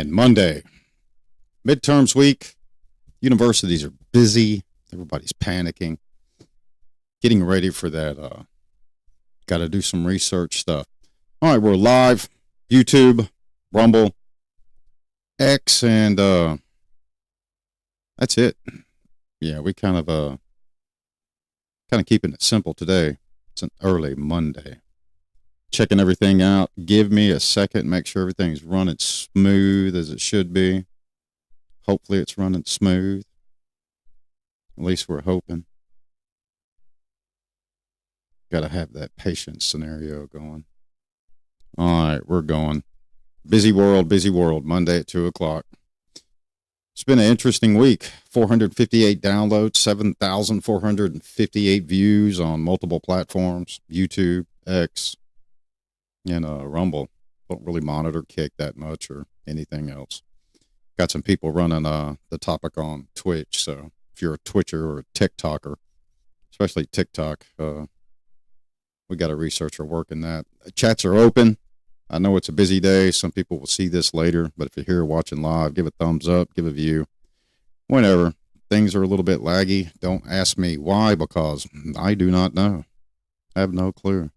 Man, Monday, midterms week, universities are busy. Everybody's panicking, getting ready for that. Got to do some research stuff. All right, we're live, YouTube, Rumble, X, and that's it. Yeah, we kind of keeping it simple today. It's an early Monday. Checking everything out. Give me a second. Make sure everything's running smooth as it should be. Hopefully it's running smooth. At least we're hoping. Got to have that patience scenario going. All right, we're going. Busy world. Monday at 2 o'clock. It's been an interesting week. 458 downloads, 7,458 views on multiple platforms. YouTube, X, and Rumble. Don't really monitor Kick that much or anything else. Got some people running the topic on Twitch. So if you're a Twitcher or a TikToker, especially TikTok, we got a researcher working that. Chats are open. I know it's a busy day. Some people will see this later, but if you're here watching live, give a thumbs up, give a view. Whenever things are a little bit laggy, don't ask me why, because I do not know. I have no clue.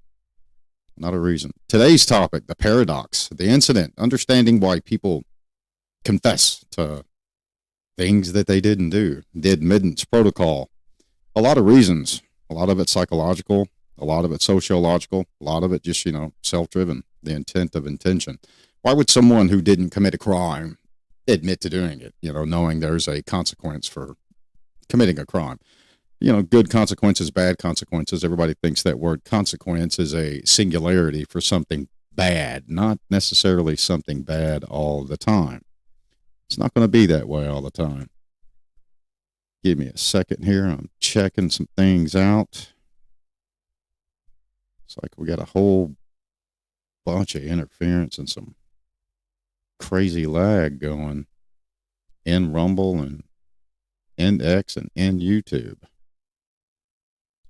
Not a reason. Today's topic, the paradox, the incident, understanding why people confess to things that they didn't do, the admittance protocol. A lot of reasons. A lot of it psychological, a lot of it sociological, a lot of it just, self-driven, the intent of intention. Why would someone who didn't commit a crime admit to doing it, knowing there's a consequence for committing a crime? Good consequences, bad consequences. Everybody thinks that word consequence is a singularity for something bad, not necessarily something bad all the time. It's not going to be that way all the time. Give me a second here. I'm checking some things out. It's like we got a whole bunch of interference and some crazy lag going in Rumble and in X and in YouTube.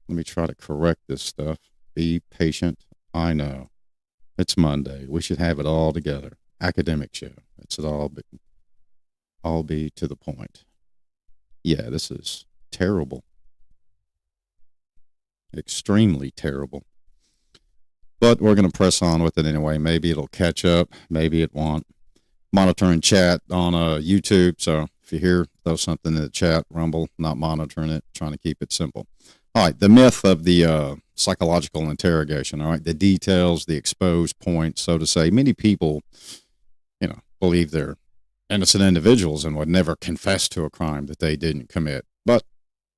Let me try to correct this stuff. Be patient. I know. It's Monday. We should have it all together. Academic show. It's all be to the point. Yeah, this is terrible. Extremely terrible. But we're going to press on with it anyway. Maybe it'll catch up. Maybe it won't. Monitoring chat on YouTube. So if you hear, throw something in the chat. Rumble, not monitoring it. Trying to keep it simple. All right, the myth of the psychological interrogation, all right, the details, the exposed points, so to say. Many people, believe they're innocent individuals and would never confess to a crime that they didn't commit. But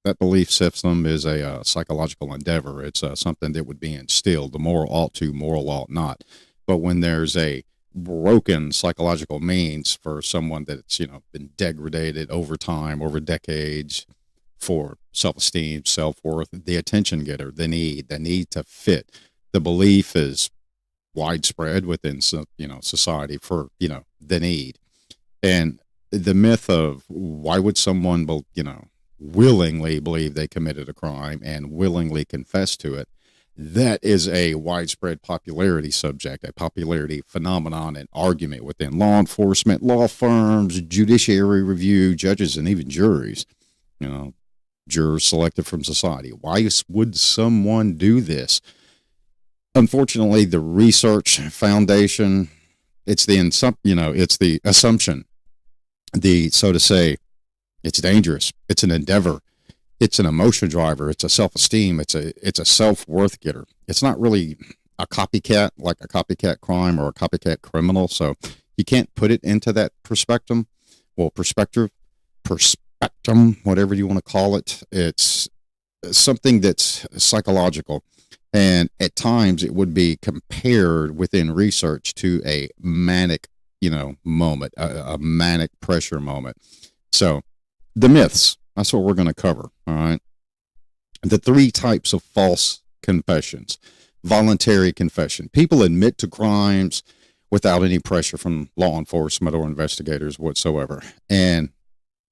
that belief system is a psychological endeavor. It's something that would be instilled. The moral ought to, moral ought not. But when there's a broken psychological means for someone that's, been degraded over time, over decades, for self-esteem, self-worth, the attention getter, the need to fit. The belief is widespread within, society for, the need. And the myth of why would someone, willingly believe they committed a crime and willingly confess to it, that is a widespread popularity subject, a popularity phenomenon and argument within law enforcement, law firms, judiciary review, judges, and even juries. Jurors selected from society. Why would someone do this? Unfortunately, the research foundation, it's the assumption, so to say, it's dangerous. It's an endeavor. It's an emotion driver. It's a self-esteem. It's a self-worth getter. It's not really a copycat, like a copycat crime or a copycat criminal. So you can't put it into that perspective. Well, perspective, whatever you want to call it. It's something that's psychological. And at times it would be compared within research to a manic, moment, a manic pressure moment. So the myths, that's what we're going to cover. All right. The 3 types of false confessions. Voluntary confession. People admit to crimes without any pressure from law enforcement or investigators whatsoever. And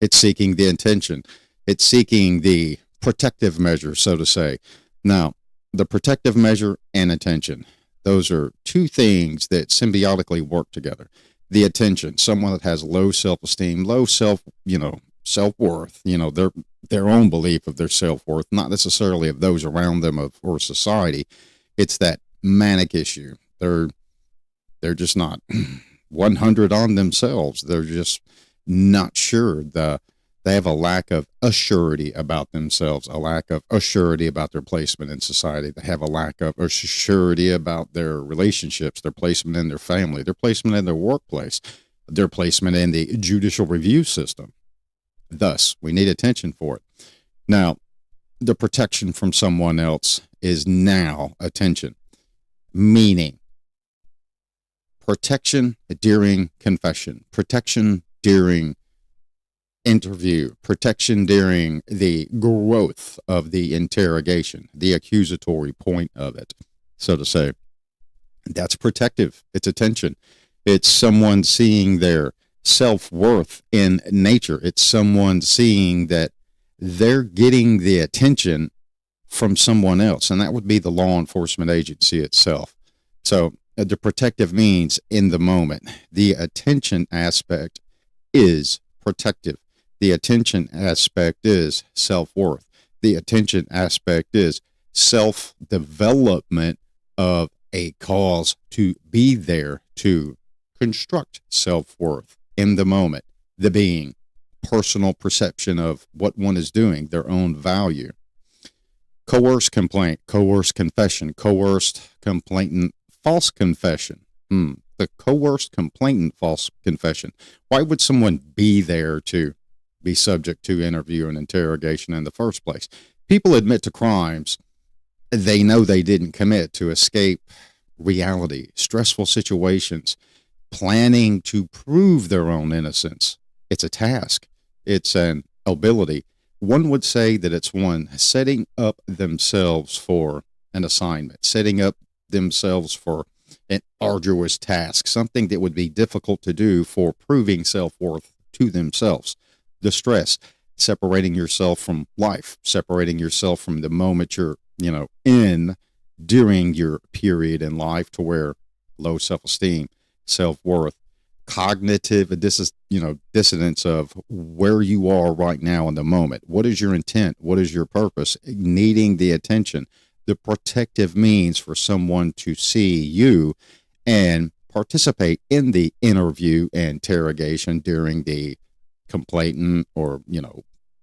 it's seeking the intention. It's seeking the protective measure, so to say. Now, the protective measure and attention, those are 2 things that symbiotically work together. The attention, someone that has low self-esteem, low self-worth, their own belief of their self-worth, not necessarily of those around them or society. It's that manic issue. They're just not 100 on themselves. They're just not sure. They have a lack of assurity about themselves, a lack of assurity about their placement in society. They have a lack of assurity about their relationships, their placement in their family, their placement in their workplace, their placement in the judicial review system. Thus, we need attention for it. Now, the protection from someone else is now attention, meaning protection during confession, protection during interview, protection during the growth of the interrogation, the accusatory point of it, so to say. That's protective. It's attention. It's someone seeing their self-worth in nature. It's someone seeing that they're getting the attention from someone else, and that would be the law enforcement agency itself. So the protective means in the moment. The attention aspect is protective. The attention aspect is self-worth. The attention aspect is self-development of a cause to be there to construct self-worth in the moment. The being, personal perception of what one is doing, their own value. Coerced complaint, coerced confession, coerced complainant, false confession. The coerced complainant, false confession. Why would someone be there to be subject to interview and interrogation in the first place? People admit to crimes they know they didn't commit to escape reality, stressful situations, planning to prove their own innocence. It's a task. It's an ability. One would say that it's one setting up themselves for an assignment, setting up themselves for an arduous task, something that would be difficult to do for proving self-worth to themselves. The stress, separating yourself from life, separating yourself from the moment you're, in during your period in life to where low self-esteem, self-worth, cognitive dissonance of where you are right now in the moment. What is your intent? What is your purpose? Needing the attention, the protective means for someone to see you and participate in the interview and interrogation during the complainant or,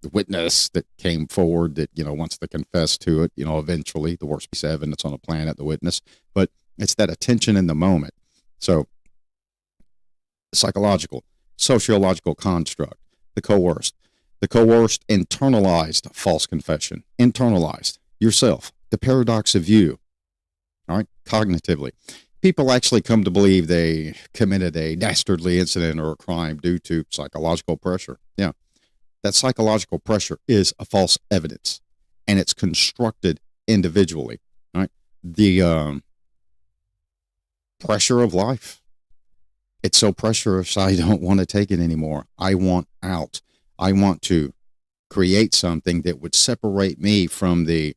the witness that came forward that, wants to confess to it, eventually the worst piece of evidence on the planet, the witness. But it's that attention in the moment. So psychological, sociological construct, the coerced internalized false confession, internalized yourself, the paradox of you, all right, cognitively. People actually come to believe they committed a dastardly incident or a crime due to psychological pressure. Yeah, that psychological pressure is a false evidence, and it's constructed individually, all right? The pressure of life. It's so pressurous, I don't want to take it anymore. I want out. I want to create something that would separate me from the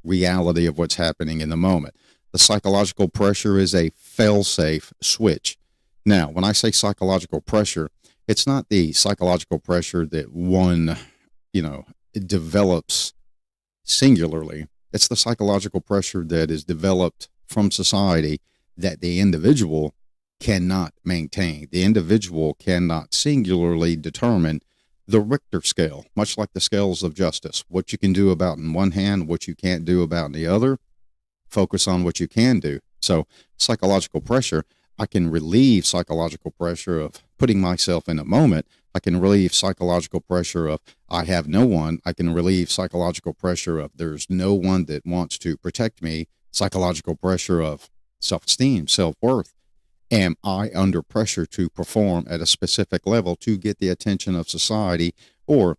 reality of what's happening in the moment. The psychological pressure is a fail-safe switch. Now, when I say psychological pressure, it's not the psychological pressure that one, develops singularly. It's the psychological pressure that is developed from society that the individual cannot maintain. The individual cannot singularly determine the Richter scale, much like the scales of justice. What you can do about in one hand, what you can't do about in the other. Focus on what you can do. So psychological pressure, I can relieve psychological pressure of putting myself in a moment. I can relieve psychological pressure of I have no one. I can relieve psychological pressure of there's no one that wants to protect me. Psychological pressure of self-esteem, self-worth. Am I under pressure to perform at a specific level to get the attention of society or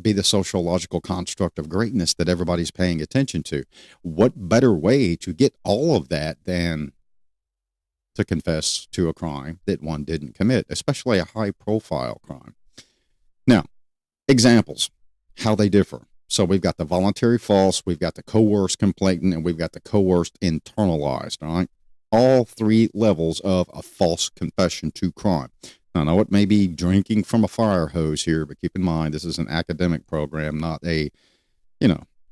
be the sociological construct of greatness that everybody's paying attention to? What better way to get all of that than to confess to a crime that one didn't commit, especially a high-profile crime? Now, examples, how they differ. So we've got the voluntary false, we've got the coerced complainant, and we've got the coerced internalized, all right? All three levels of a false confession to crime. Now, I know it may be drinking from a fire hose here, but keep in mind this is an academic program, not a,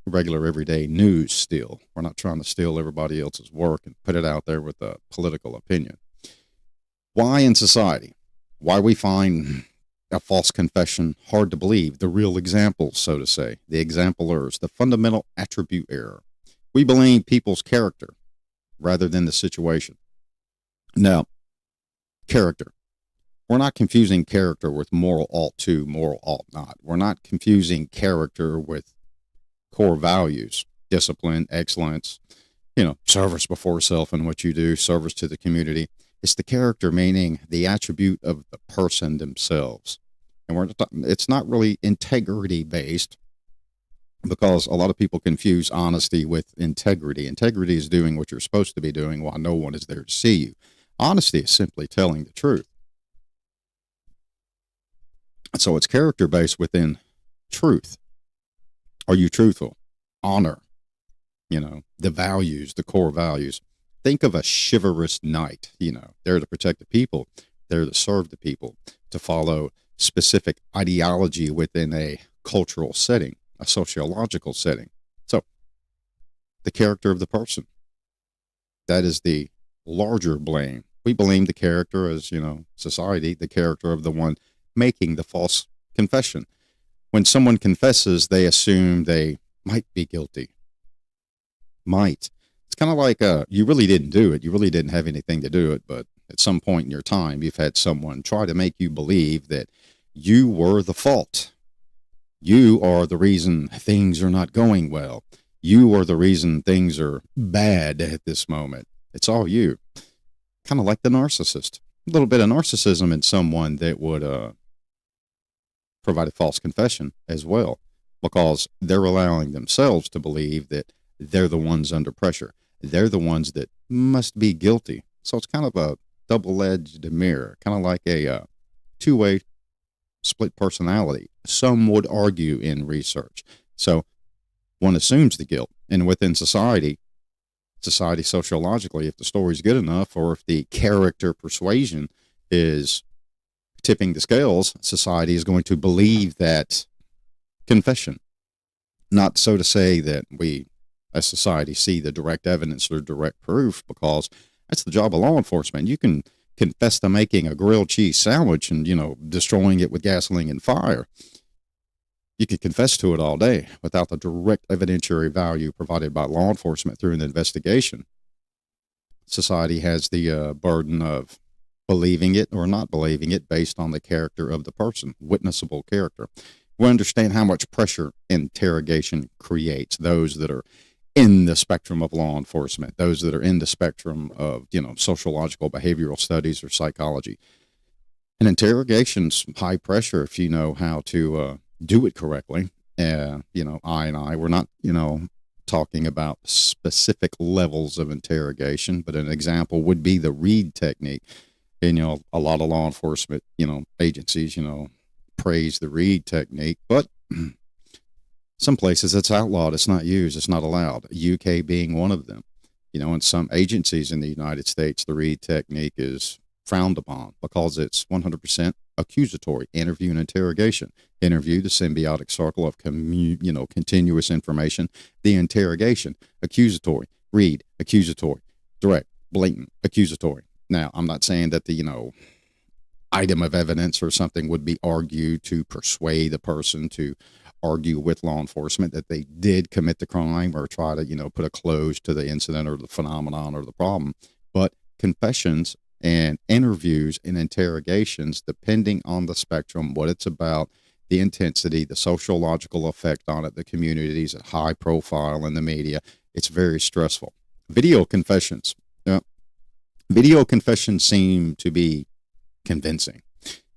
regular everyday news still. We're not trying to steal everybody else's work and put it out there with a political opinion. Why in society? Why we find a false confession hard to believe? The real examples, so to say, the exemplars, the fundamental attribute error. We blame people's character rather than the situation. Now, character. We're not confusing character with moral ought to, moral ought not. We're not confusing character with core values, discipline, excellence, service before self in what you do, service to the community. It's the character, meaning the attribute of the person themselves. And it's not really integrity based, because a lot of people confuse honesty with integrity. Integrity is doing what you're supposed to be doing while no one is there to see you. Honesty is simply telling the truth. So it's character based within truth. Are you truthful? Honor, the values, the core values. Think of a chivalrous knight, there to protect the people, there to serve the people, to follow specific ideology within a cultural setting, a sociological setting. So the character of the person, that is the larger blame. We blame the character as, society, the character of the one making the false confession. When someone confesses, they assume they might be guilty. Might. It's kind of like you really didn't do it. You really didn't have anything to do it, but at some point in your time, you've had someone try to make you believe that you were the fault. You are the reason things are not going well. You are the reason things are bad at this moment. It's all you. Kind of like the narcissist. A little bit of narcissism in someone that would provide a false confession as well, because they're allowing themselves to believe that they're the ones under pressure. They're the ones that must be guilty. So it's kind of a double-edged mirror, kind of like a two-way split personality. Some would argue in research. So one assumes the guilt. And within society sociologically, if the story's good enough, or if the character persuasion is tipping the scales, society is going to believe that confession. Not so to say that we, as society, see the direct evidence or direct proof, because that's the job of law enforcement. You can confess to making a grilled cheese sandwich and, destroying it with gasoline and fire. You could confess to it all day without the direct evidentiary value provided by law enforcement through an investigation. Society has the burden of believing it or not believing it based on the character of the person, witnessable character. We understand how much pressure interrogation creates. Those that are in the spectrum of law enforcement, those that are in the spectrum of, sociological behavioral studies or psychology. And interrogation's high pressure if you know how to do it correctly. We're not, talking about specific levels of interrogation, but an example would be the Reid technique. And, a lot of law enforcement, agencies, praise the Reid technique, but some places it's outlawed. It's not used. It's not allowed. UK being one of them. In some agencies in the United States, the Reid technique is frowned upon because it's 100% accusatory. Interview and interrogation. Interview, the symbiotic circle of continuous information. The interrogation, accusatory. Reid, accusatory. Direct, blatant, accusatory. Now, I'm not saying that the item of evidence or something would be argued to persuade the person to argue with law enforcement that they did commit the crime or try to, put a close to the incident or the phenomenon or the problem. But confessions and interviews and interrogations, depending on the spectrum, what it's about, the intensity, the sociological effect on it, the communities at high profile in the media, it's very stressful. Video confessions. Video confessions seem to be convincing.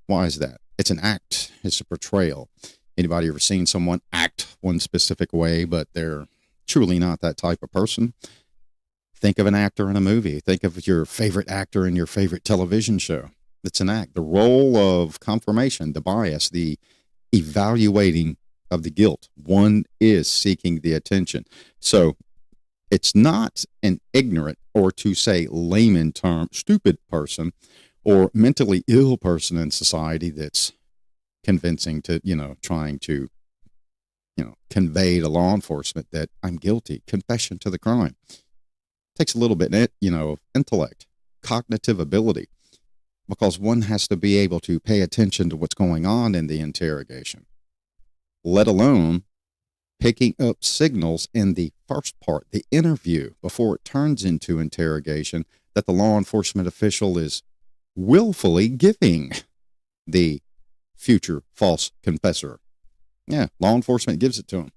Why is that? It's an act. It's a portrayal. Anybody ever seen someone act one specific way, but they're truly not that type of person? Think of an actor in a movie. Think of your favorite actor in your favorite television show. It's an act. The role of confirmation, the bias, the evaluating of the guilt. One is seeking the attention. So It's not an ignorant, or to say layman term, stupid person or mentally ill person in society that's convincing to, trying to, convey to law enforcement that I'm guilty, confession to the crime. Takes a little bit, intellect, cognitive ability, because one has to be able to pay attention to what's going on in the interrogation, let alone picking up signals in the first part, the interview, before it turns into interrogation, that the law enforcement official is willfully giving the future false confessor. Yeah, law enforcement gives it to them,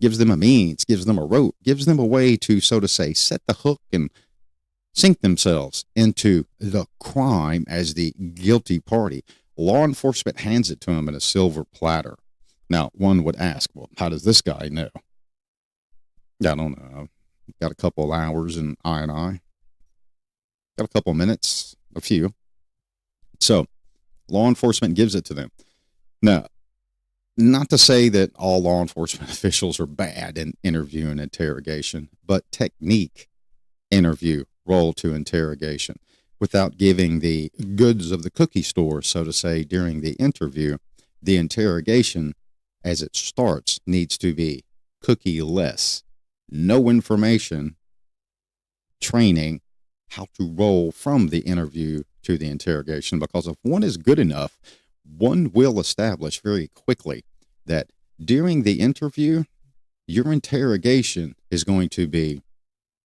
gives them a means, gives them a rope, gives them a way to, so to say, set the hook and sink themselves into the crime as the guilty party. Law enforcement hands it to them in a silver platter. Now, one would ask, well, how does this guy know? I don't know. Got a couple of hours in I&I. Got a couple of minutes, a few. So, law enforcement gives it to them. Now, not to say that all law enforcement officials are bad in interview and interrogation, but technique, interview, roll to interrogation, without giving the goods of the cookie store, so to say, during the interview, the interrogation, as it starts, needs to be cookie-less. No information, training, how to roll from the interview to the interrogation, because if one is good enough, one will establish very quickly that during the interview, your interrogation is going to be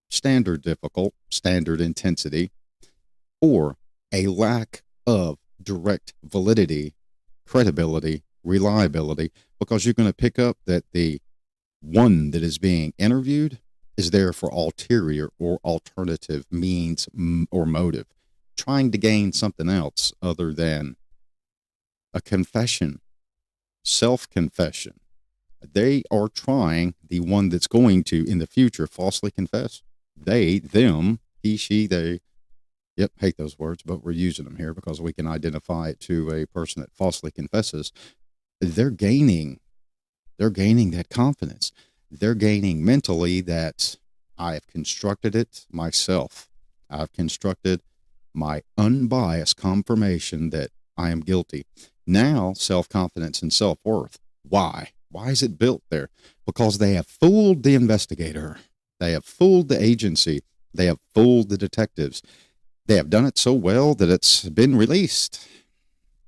standard difficult, standard intensity, or a lack of direct validity, credibility, reliability, because you're going to pick up that the one that is being interviewed is there for ulterior or alternative means or motive, trying to gain something else other than a confession, self-confession. They are trying, the one that's going to, in the future, falsely confess. They, them, he, she, they. Yep, hate those words, but we're using them here because we can identify it to a person that falsely confesses. They're gaining that confidence. They're gaining mentally that I have constructed it myself. I've constructed my unbiased confirmation that I am guilty. Now, self-confidence and self-worth. Why? Why is it built there? Because they have fooled the investigator. They have fooled the agency. They have fooled the detectives. They have done it so well that it's been released.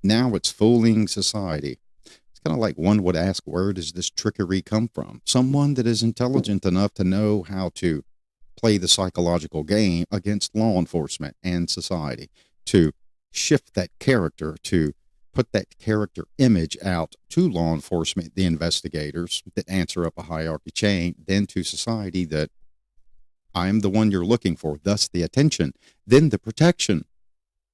Now it's fooling society. It's kind of like one would ask, where does this trickery come from? Someone that is intelligent enough to know how to play the psychological game against law enforcement and society, to shift that character, to put that character image out to law enforcement, the investigators that answer up a hierarchy chain, then to society that I'm the one you're looking for, thus the attention, then the protection.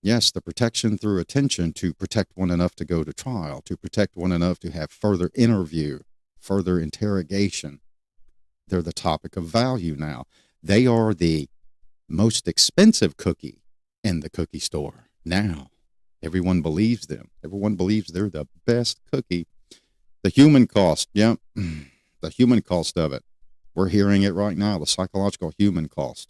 Yes, the protection through attention, to protect one enough to go to trial, to protect one enough to have further interview, further interrogation. They're the topic of value now. They are the most expensive cookie in the cookie store. Now, everyone believes them. Everyone believes they're the best cookie. The human cost, the human cost of it. We're hearing it right now, the psychological human cost.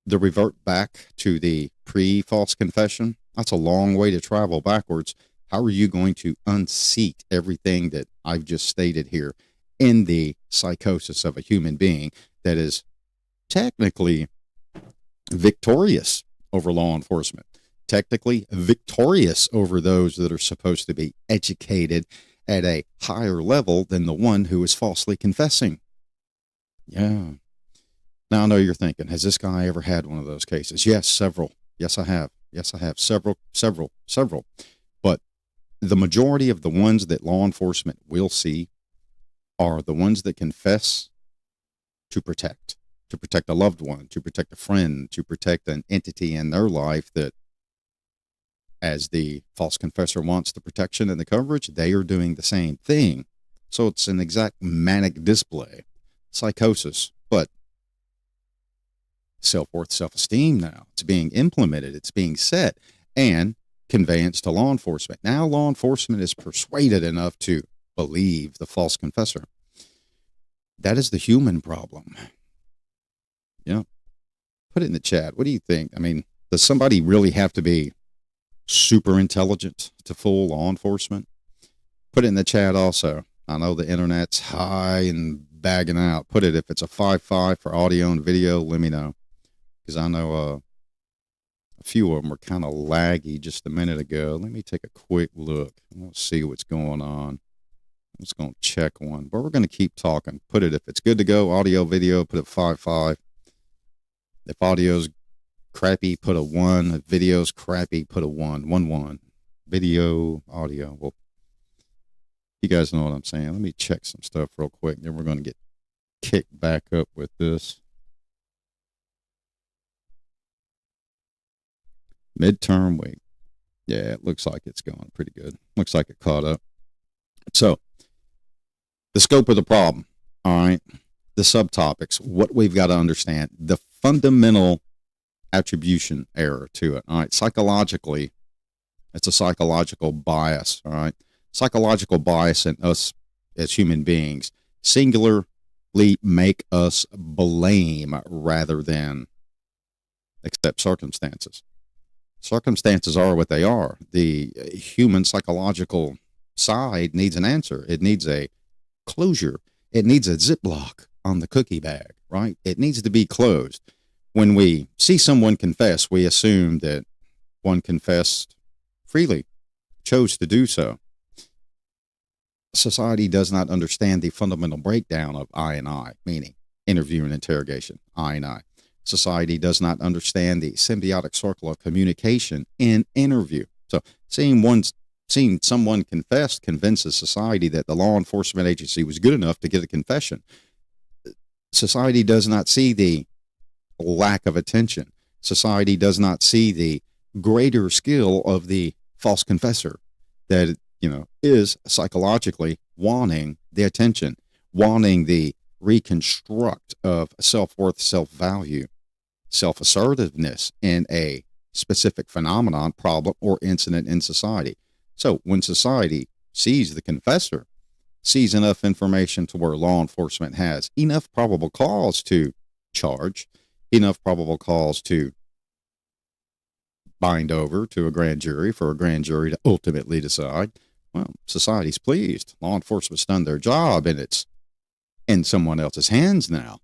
The revert back to the pre-false confession, that's a long way to travel backwards. How are you going to unseat everything that I've just stated here in the psychosis of a human being that is technically victorious over law enforcement, technically victorious over those that are supposed to be educated at a higher level than the one who is falsely confessing? Yeah. Now I know you're thinking, has this guy ever had one of those cases? Yes, several. Yes, I have. Yes, I have. Several. But the majority of the ones that law enforcement will see are the ones that confess to protect a loved one, to protect a friend, to protect an entity in their life that, as the false confessor wants the protection and the coverage, they are doing the same thing. So it's an exact manic display. Psychosis, but self-worth, self-esteem now. It's being implemented. It's being set and conveyance to law enforcement. Now law enforcement is persuaded enough to believe the false confessor. That is the human problem. Yeah. Put it in the chat. What do you think? I mean, does somebody really have to be super intelligent to fool law enforcement? Put it in the chat also. I know the internet's high and bagging out. Put it if it's a 5.5 for audio and video, let me know. Because I know a few of them were kind of laggy just a minute ago. Let me take a quick look. Let's see what's going on. I'm just going to check one. But we're going to keep talking. Put it if it's good to go, audio, video, put it 5.5. If audio's crappy, put a 1. If video's crappy, put a 1. 1. Video, audio. Well, you guys know what I'm saying. Let me check some stuff real quick. Then we're going to get kicked back up with this. Midterm week. Yeah, it looks like it's going pretty good. Looks like it caught up. So, the scope of the problem, all right, the subtopics, what we've got to understand, the fundamental attribution error to it, all right, psychologically, it's a psychological bias, all right, psychological bias in us as human beings, singularly make us blame rather than accept circumstances. Circumstances are what they are. The human psychological side needs an answer. It needs a closure. It needs a Ziploc on the cookie bag, right? It needs to be closed. When we see someone confess, we assume that one confessed freely, chose to do so. Society does not understand the fundamental breakdown of I and I, meaning interview and interrogation, I and I. Society does not understand the symbiotic circle of communication in interview. So seeing someone confess convinces society that the law enforcement agency was good enough to get a confession. Society does not see the lack of attention. Society does not see the greater skill of the false confessor that, is psychologically wanting the attention, wanting the reconstruct of self-worth, self-value, self-assertiveness in a specific phenomenon, problem, or incident in society. So when society sees the confessor, sees enough information to where law enforcement has enough probable cause to charge, enough probable cause to bind over to a grand jury for a grand jury to ultimately decide, well, society's pleased. Law enforcement's done their job, and it's in someone else's hands now.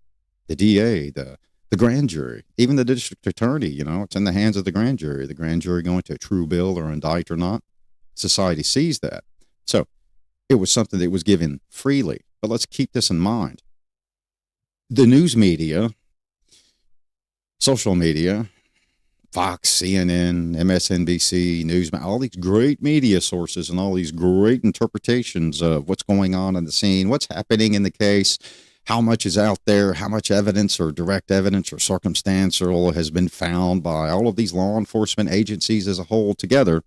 The DA, the grand jury, even the district attorney, it's in the hands of the grand jury. The grand jury going to a true bill or indict or not. Society sees that. So it was something that was given freely. But let's keep this in mind. The news media, social media, Fox, CNN, MSNBC, Newsman, all these great media sources and all these great interpretations of what's going on in the scene, what's happening in the case, how much is out there, how much evidence or direct evidence or circumstantial has been found by all of these law enforcement agencies as a whole together.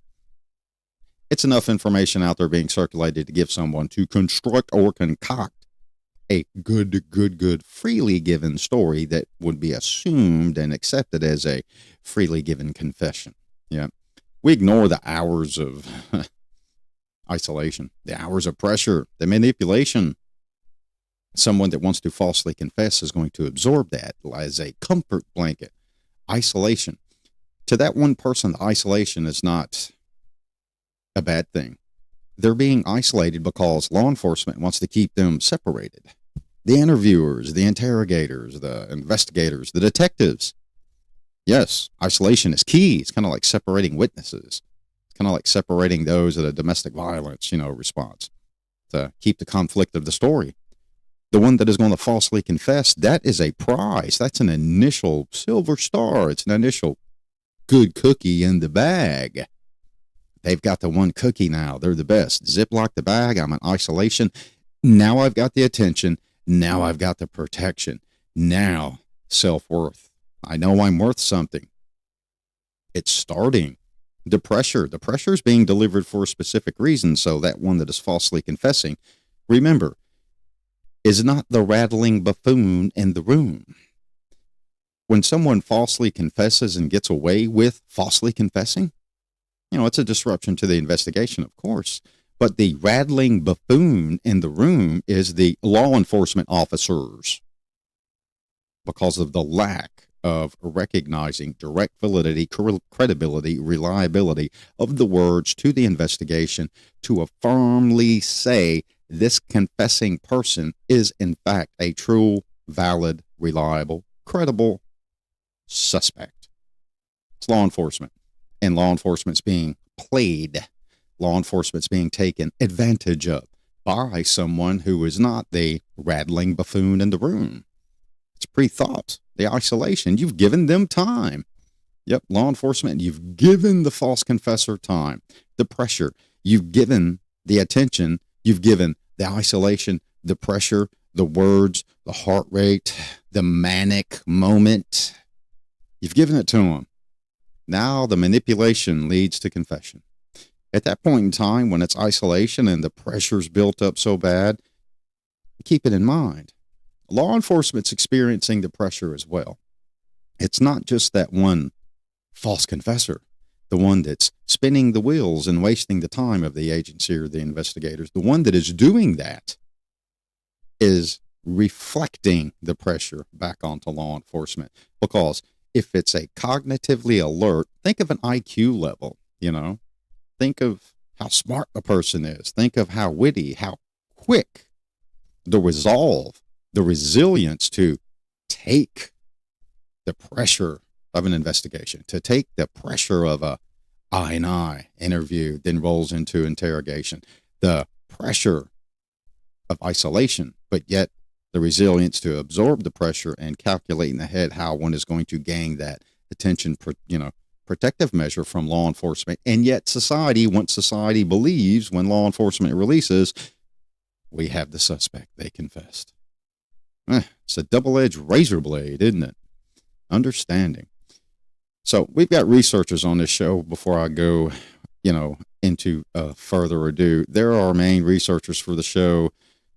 It's enough information out there being circulated to give someone to construct or concoct a good, freely given story that would be assumed and accepted as a freely given confession. Yeah. We ignore the hours of isolation, the hours of pressure, the manipulation. Someone that wants to falsely confess is going to absorb that as a comfort blanket. Isolation. To that one person, isolation is not a bad thing. They're being isolated because law enforcement wants to keep them separated. The interviewers, the interrogators, the investigators, the detectives. Yes, isolation is key. It's kind of like separating witnesses. It's kind of like separating those at a domestic violence, response to keep the conflict of the story. The one that is going to falsely confess, that is a prize. That's an initial silver star. It's an initial good cookie in the bag. They've got the one cookie now. They're the best. Ziploc the bag. I'm in isolation. Now I've got the attention. Now I've got the protection. Now self-worth. I know I'm worth something. It's starting. The pressure is being delivered for a specific reason. So that one that is falsely confessing, remember, is not the rattling buffoon in the room. When someone falsely confesses and gets away with falsely confessing, it's a disruption to the investigation, of course. But the rattling buffoon in the room is the law enforcement officers. because of the lack of recognizing direct validity, credibility, reliability of the words to the investigation to firmly say this confessing person is in fact a true, valid, reliable, credible suspect. It's law enforcement, and law enforcement's being played. Law enforcement's being taken advantage of by someone who is not the rattling buffoon in the room. It's pre-thought, the isolation. You've given them time. Yep, law enforcement, you've given the false confessor time, the pressure. You've given the attention. You've given the isolation, the pressure, the words, the heart rate, the manic moment. You've given it to them. Now the manipulation leads to confession. At that point in time, when it's isolation and the pressure's built up so bad, keep it in mind. Law enforcement's experiencing the pressure as well. It's not just that one false confessor, the one that's spinning the wheels and wasting the time of the agency or the investigators. The one that is doing that is reflecting the pressure back onto law enforcement. Because if it's a cognitively alert, think of an IQ level, Think of how smart the person is. Think of how witty, how quick, the resolve, the resilience to take the pressure of an investigation, to take the pressure of a I&I interview, then rolls into interrogation, the pressure of isolation, but yet the resilience to absorb the pressure and calculate in the head how one is going to gain that attention, protective measure from law enforcement. And yet once society believes, when law enforcement releases, we have the suspect, they confessed. It's a double-edged razor blade, isn't it? Understanding. So we've got researchers on this show. Before I go, into further ado, there are our main researchers for the show.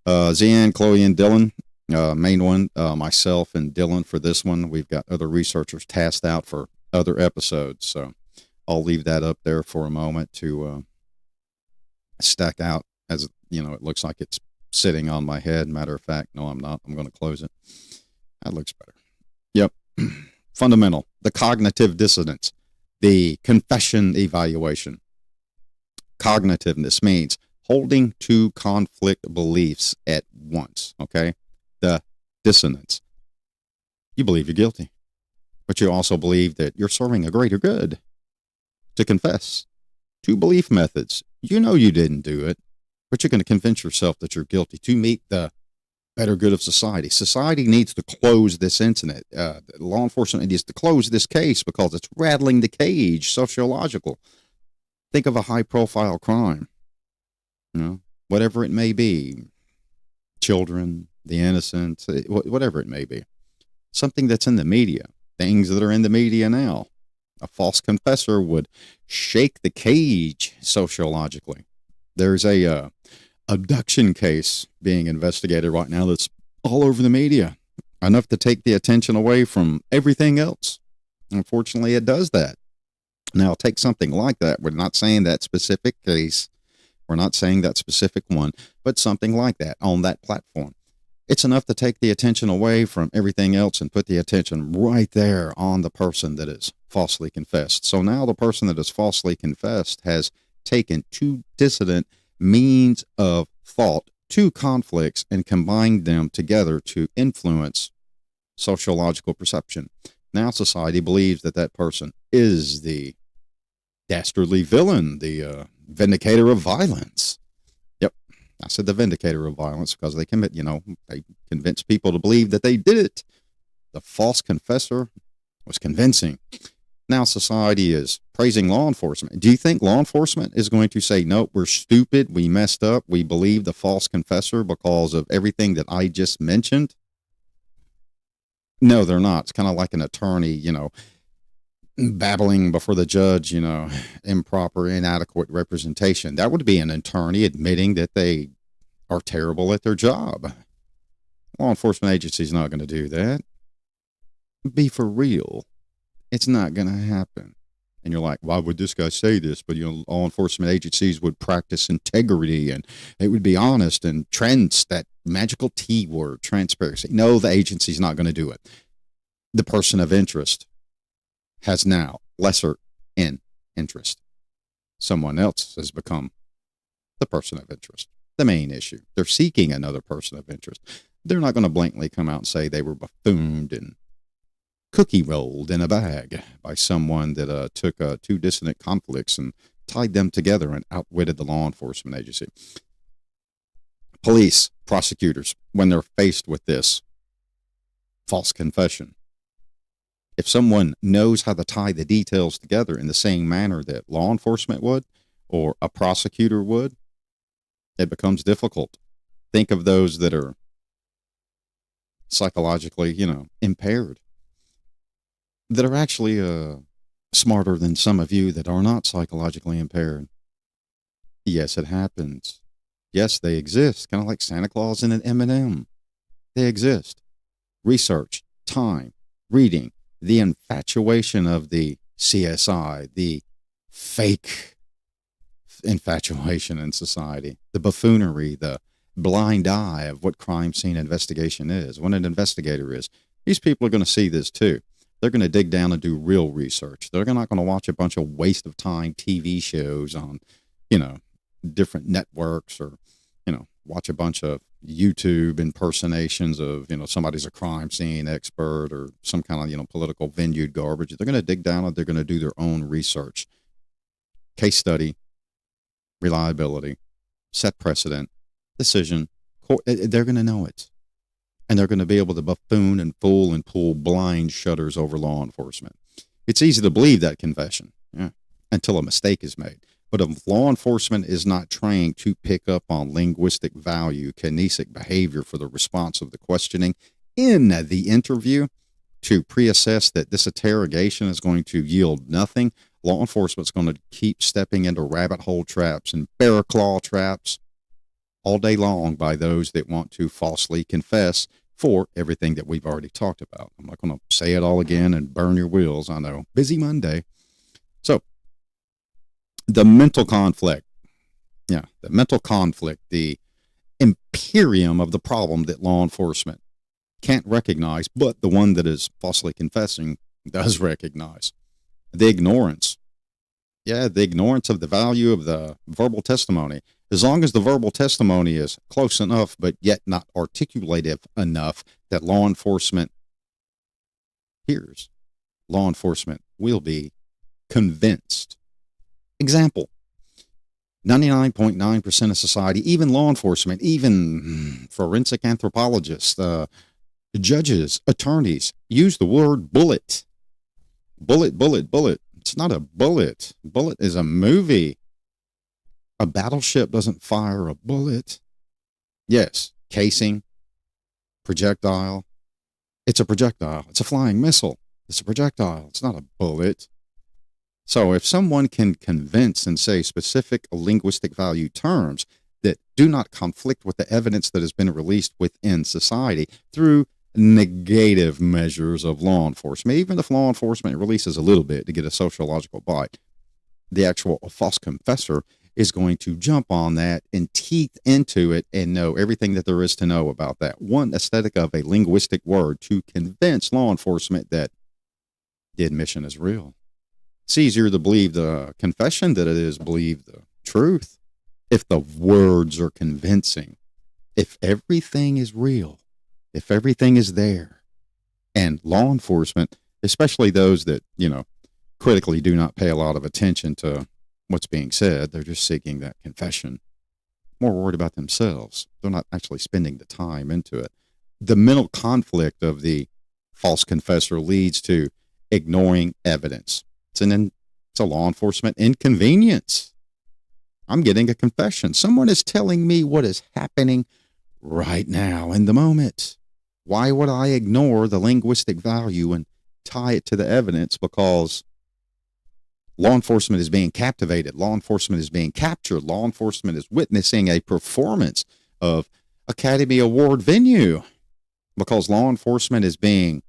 Zian, Chloe, and Dylan. Main one, myself and Dylan for this one. We've got other researchers tasked out for other episodes, so I'll leave that up there for a moment to stack out. As it looks like it's sitting on my head. Matter of fact, no, I'm not. I'm going to close it. That looks better. Yep. Fundamental, the cognitive dissonance, the confession evaluation. Cognitiveness means holding two conflict beliefs at once. Okay, the dissonance. You believe you're guilty, but you also believe that you're serving a greater good. To confess. Two belief methods. You didn't do it, but you're going to convince yourself that you're guilty to meet the better good of society. Society needs to close this incident. Law enforcement needs to close this case because it's rattling the cage, sociological. Think of a high-profile crime, whatever it may be. Children, the innocent, whatever it may be. Something that's in the media. Things that are in the media now. A false confessor would shake the cage sociologically. There's a abduction case being investigated right now that's all over the media, enough to take the attention away from everything else. Unfortunately, it does that. Now, take something like that. We're not saying that specific case. We're not saying that specific one, but something like that on that platform. It's enough to take the attention away from everything else and put the attention right there on the person that is falsely confessed. So now the person that is falsely confessed has taken two dissident means of thought, two conflicts, and combined them together to influence sociological perception. Now society believes that that person is the dastardly villain, the vindicator of violence. Yep, I said the vindicator of violence because they commit, they convince people to believe that they did it. The false confessor was convincing. Now society is praising law enforcement. Do you think law enforcement is going to say, no, we're stupid, we messed up, we believe the false confessor because of everything that I just mentioned? No, they're not. It's kind of like an attorney, babbling before the judge, improper, inadequate representation. That would be an attorney admitting that they are terrible at their job. Law enforcement agency is not going to do that. Be for real. It's not going to happen. And you're like, why would this guy say this? But, law enforcement agencies would practice integrity and they would be honest and that magical T word, transparency. No, the agency's not going to do it. The person of interest has now lesser in interest. Someone else has become the person of interest, the main issue. They're seeking another person of interest. They're not going to blatantly come out and say they were buffooned and cookie rolled in a bag by someone that took two dissonant conflicts and tied them together and outwitted the law enforcement agency. Police, prosecutors, when they're faced with this false confession, if someone knows how to tie the details together in the same manner that law enforcement would or a prosecutor would, it becomes difficult. Think of those that are psychologically, impaired, that are actually smarter than some of you that are not psychologically impaired. Yes, it happens. Yes, they exist, kind of like Santa Claus and an M&M. They exist. Research, time, reading, the infatuation of the CSI, the fake infatuation in society, the buffoonery, the blind eye of what crime scene investigation is, what an investigator is. These people are going to see this too. They're going to dig down and do real research. They're not going to watch a bunch of waste of time TV shows on, different networks, or, watch a bunch of YouTube impersonations of, somebody's a crime scene expert or some kind of, political venue garbage. They're going to dig down and they're going to do their own research, case study, reliability, set precedent, decision. They're going to know it. And they're going to be able to buffoon and fool and pull blind shutters over law enforcement. It's easy to believe that confession, until a mistake is made. But if law enforcement is not trained to pick up on linguistic value, kinesic behavior for the response of the questioning in the interview to pre-assess that this interrogation is going to yield nothing, law enforcement's going to keep stepping into rabbit hole traps and bear claw traps all day long by those that want to falsely confess for everything that we've already talked about. I'm not going to say it all again and burn your wheels. I know. Busy Monday. So, the mental conflict. The mental conflict, the imperium of the problem that law enforcement can't recognize, but the one that is falsely confessing does recognize. The ignorance. The ignorance of the value of the verbal testimony. As long as the verbal testimony is close enough, but yet not articulative enough that law enforcement hears, law enforcement will be convinced. Example, 99.9% of society, even law enforcement, even forensic anthropologists, judges, attorneys, use the word bullet. Bullet, bullet, bullet. It's not a bullet. Bullet is a movie. A battleship doesn't fire a bullet. Yes, casing, projectile. It's a projectile. It's a flying missile. It's a projectile. It's not a bullet. So if someone can convince and say specific linguistic value terms that do not conflict with the evidence that has been released within society through negative measures of law enforcement, even if law enforcement releases a little bit to get a sociological bite, the actual false confessor is going to jump on that and teeth into it and know everything that there is to know about that one aesthetic of a linguistic word to convince law enforcement that the admission is real. It's easier to believe the confession than it is believe the truth. If the words are convincing, if everything is real, if everything is there, and law enforcement, especially those that, critically do not pay a lot of attention to what's being said, they're just seeking that confession, more worried about themselves. They're not actually spending the time into it. The mental conflict of the false confessor leads to ignoring evidence. It's a law enforcement inconvenience. I'm getting a confession. Someone is telling me what is happening right now in the moment. Why would I ignore the linguistic value and tie it to the evidence? Because law enforcement is being captivated. Law enforcement is being captured. Law enforcement is witnessing a performance of Academy Award venue because law enforcement is being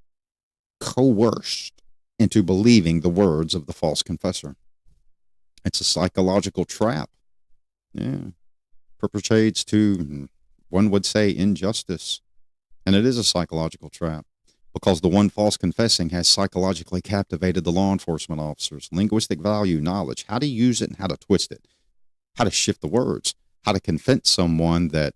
coerced into believing the words of the false confessor. It's a psychological trap. Perpetrates to, one would say, injustice. And it is a psychological trap. because the one false confessing has psychologically captivated the law enforcement officers. Linguistic value, knowledge, how to use it and how to twist it, how to shift the words, how to convince someone that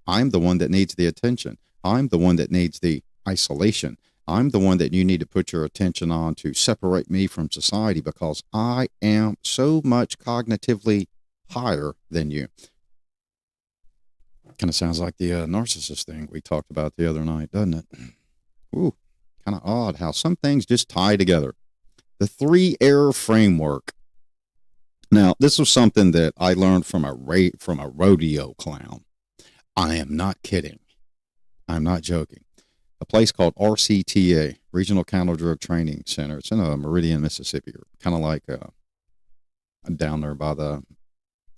I'm the one that needs the attention. I'm the one that needs the isolation. I'm the one that you need to put your attention on to separate me from society because I am so much cognitively higher than you. Kind of sounds like the narcissist thing we talked about the other night, doesn't it? Ooh, kind of odd how some things just tie together. The 3-error framework. Now, this was something that I learned from a rodeo clown. I am not kidding. I'm not joking. A place called RCTA, Regional Counter Drug Training Center. It's in Meridian, Mississippi, kind of like down there by the,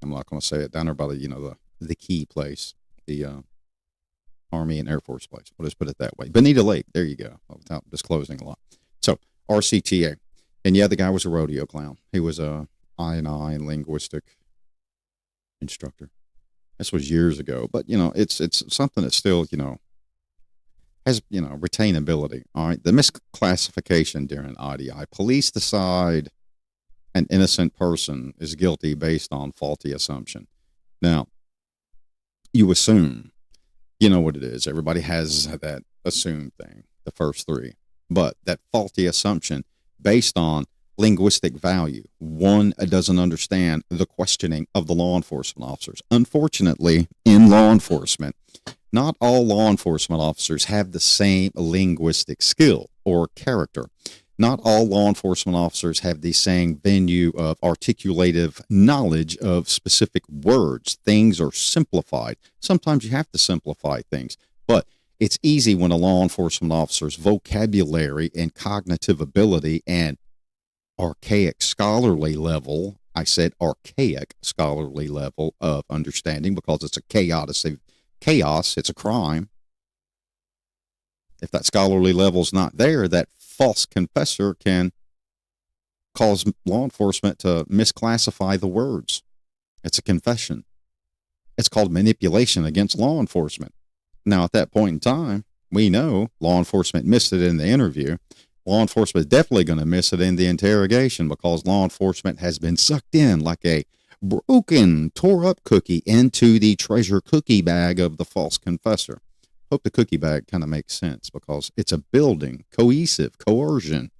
I'm not going to say it, down there by the key place, the Army and Air Force place. We'll just put it that way. Bonita Lake, there you go, without disclosing a lot. So, RCTA. And yeah, the guy was a rodeo clown. He was a I&I and linguistic instructor. This was years ago, but it's something that still, has, retainability. All right. The misclassification during IDI. Police decide an innocent person is guilty based on faulty assumption. Now, you assume, you know what it is. Everybody has that assume thing, the first three. But that faulty assumption based on linguistic value. One doesn't understand the questioning of the law enforcement officers. Unfortunately, in law enforcement, not all law enforcement officers have the same linguistic skill or character. Not all law enforcement officers have the same venue of articulative knowledge of specific words. Things are simplified. Sometimes you have to simplify things, but it's easy when a law enforcement officer's vocabulary and cognitive ability and archaic scholarly level, I said archaic scholarly level of understanding because it's a chaos, it's a crime. If that scholarly level's not there, that false confessor can cause law enforcement to misclassify the words. It's a confession. It's called manipulation against law enforcement. Now, at that point in time, we know law enforcement missed it in the interview. Law enforcement is definitely going to miss it in the interrogation because law enforcement has been sucked in like a broken, tore up cookie into the treasure cookie bag of the false confessor. Hope the cookie bag kind of makes sense because it's a building, cohesive, coercion.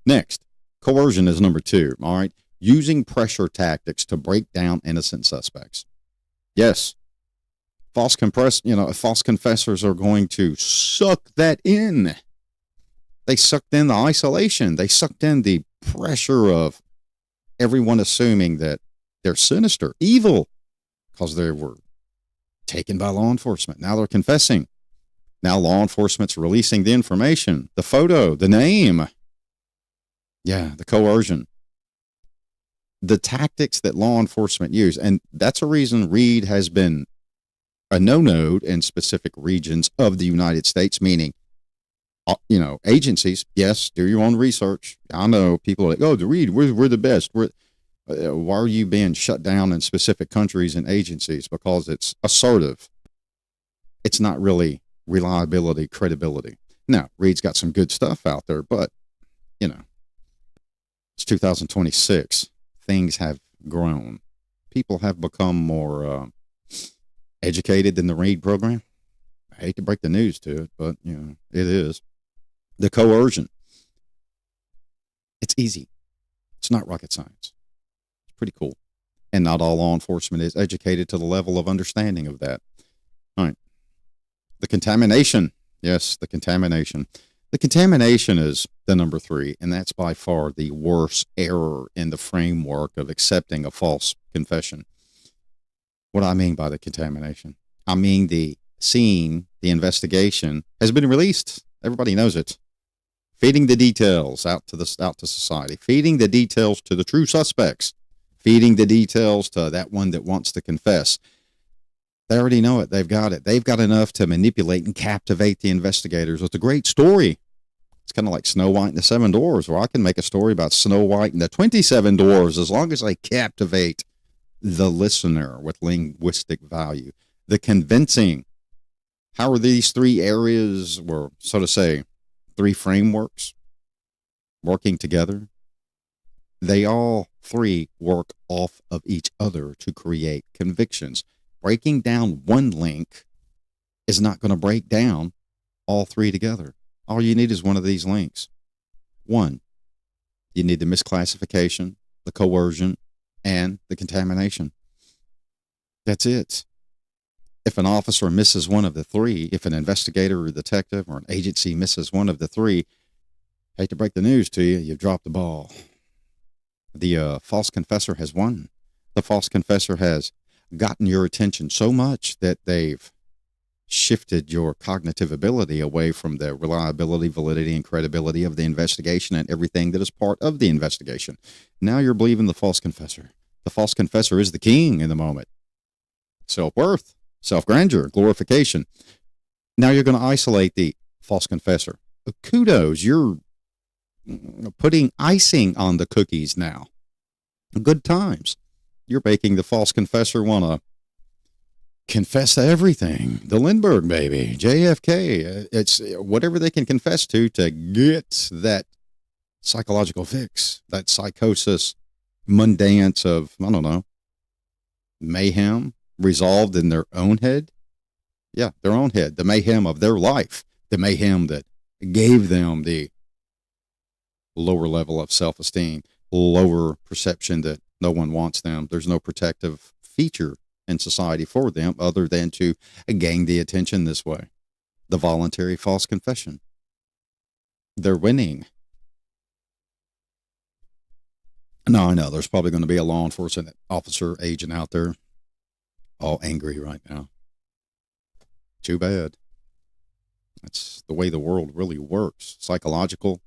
Next, coercion is number 2. All right. Using pressure tactics to break down innocent suspects. Yes. False confessors are going to suck that in. They sucked in the isolation. They sucked in the pressure of everyone assuming that they're sinister, evil, because they were taken by law enforcement. Now they're confessing. Now law enforcement's releasing the information, the photo, the name. Yeah, the coercion. The tactics that law enforcement use. And that's a reason Reed has been a no-no in specific regions of the United States, meaning agencies, yes, do your own research. I know people are like, oh, the Reed, we're the best. Why are you being shut down in specific countries and agencies? Because it's assertive. It's not really reliability, credibility. Now, Reed's got some good stuff out there, but, it's 2026. Things have grown. People have become more educated in the Reed program. I hate to break the news to it, but, it is. The coercion. It's easy. It's not rocket science. It's pretty cool. And not all law enforcement is educated to the level of understanding of that. All right. The contamination. Yes, the contamination. The contamination is the number 3, and that's by far the worst error in the framework of accepting a false confession. What do I mean by the contamination? I mean the scene, the investigation has been released. Everybody knows it. Feeding the details out to society. Feeding the details to the true suspects. Feeding the details to that one that wants to confess. They already know it. They've got it. They've got enough to manipulate and captivate the investigators with a great story. It's kind of like Snow White and the 7 Dwarfs, where I can make a story about Snow White and the 27 Dwarfs as long as I captivate the listener with linguistic value. The convincing. How are these 3 areas, or so to say, three frameworks working together, they all three work off of each other to create convictions. Breaking down one link is not going to break down all three together. All you need is one of these links. One, you need the misclassification, the coercion, and the contamination. That's it. If an officer misses one of the three, if an investigator or detective or an agency misses one of the three, hate to break the news to you, you've dropped the ball. The false confessor has won. The false confessor has gotten your attention so much that they've shifted your cognitive ability away from the reliability, validity, and credibility of the investigation and everything that is part of the investigation. Now you're believing the false confessor. The false confessor is the king in the moment. Self-worth, self-grandeur, glorification. Now you're going to isolate the false confessor. Kudos, you're putting icing on the cookies now. Good times. You're making the false confessor want to confess to everything. The Lindbergh baby, JFK. It's whatever they can confess to get that psychological fix, that psychosis, mundanance of, I don't know, mayhem resolved in their own head. Yeah, their own head. The mayhem of their life. The mayhem that gave them the lower level of self-esteem, lower perception that no one wants them. There's no protective feature in society for them other than to gain the attention this way. The voluntary false confession. They're winning. Now, I know there's probably going to be a law enforcement officer, agent out there all angry right now. Too bad. That's the way the world really works. Psychological,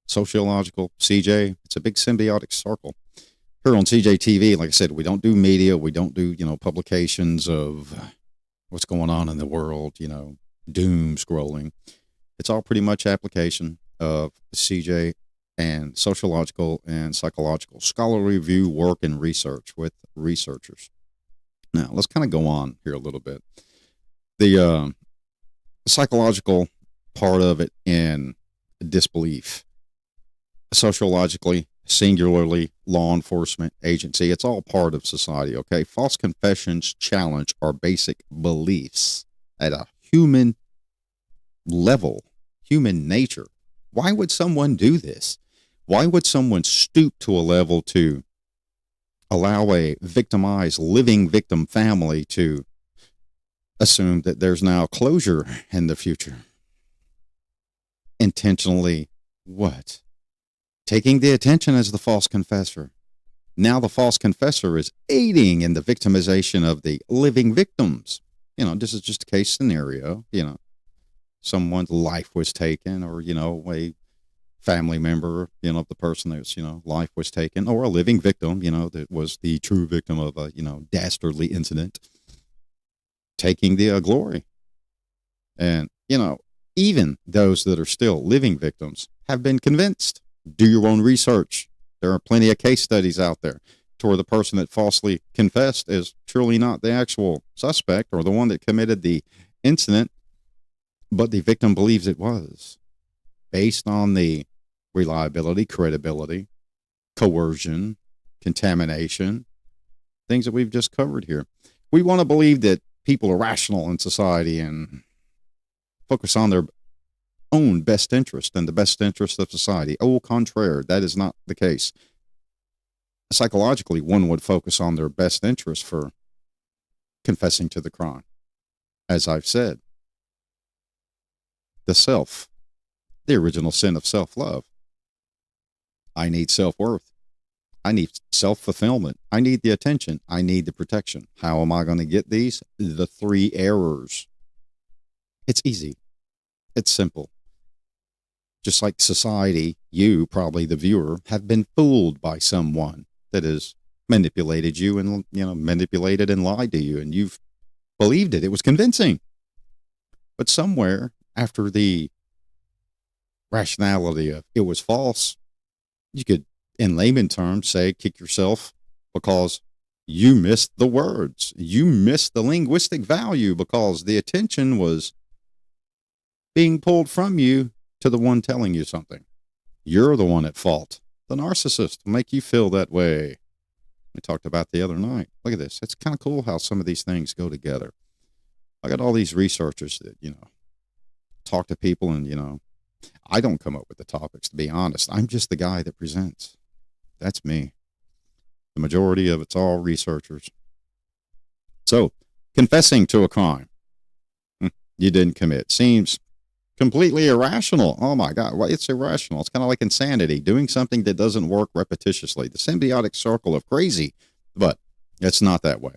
sociological, CJ, it's a big symbiotic circle. Here on CJTV, like I said, we don't do media. We don't do, publications of what's going on in the world, doom scrolling. It's all pretty much application of CJ and sociological and psychological scholarly review, work, and research with researchers. Now, let's kind of go on here a little bit. The psychological part of it in disbelief, sociologically, singularly, law enforcement agency, it's all part of society, okay? False confessions challenge our basic beliefs at a human level, human nature. Why would someone do this? Why would someone stoop to a level to allow a victimized living victim family to assume that there's now closure in the future? Intentionally what? Taking the attention as the false confessor. Now the false confessor is aiding in the victimization of the living victims. This is just a case scenario. Someone's life was taken, or, a family member, the person that's, life was taken, or a living victim, that was the true victim of a, dastardly incident, taking the glory. And, even those that are still living victims have been convinced. Do your own research. There are plenty of case studies out there to where the person that falsely confessed is truly not the actual suspect or the one that committed the incident, but the victim believes it was, based on the reliability, credibility, coercion, contamination, things that we've just covered here. We want to believe that people are rational in society and focus on their own best interest and the best interest of society. Au contraire, that is not the case. Psychologically, one would focus on their best interest for confessing to the crime. As I've said, the self, the original sin of self-love. I need self-worth. I need self-fulfillment. I need the attention. I need the protection. How am I going to get these? The three errors. It's easy. It's simple. Just like society, you, probably the viewer, have been fooled by someone that has manipulated you and, manipulated and lied to you, and you've believed it. It was convincing. But somewhere after the rationality of it was false, you could, in layman terms, say kick yourself because you missed the words. You missed the linguistic value because the attention was being pulled from you to the one telling you something. You're the one at fault. The narcissist will make you feel that way. We talked about the other night. Look at this. It's kind of cool how some of these things go together. I got all these researchers that, talk to people and, I don't come up with the topics, to be honest. I'm just the guy that presents. That's me. The majority of it's all researchers. So, confessing to a crime you didn't commit seems completely irrational. Oh my God, well, it's irrational. It's kind of like insanity, doing something that doesn't work repetitiously, the symbiotic circle of crazy, but it's not that way.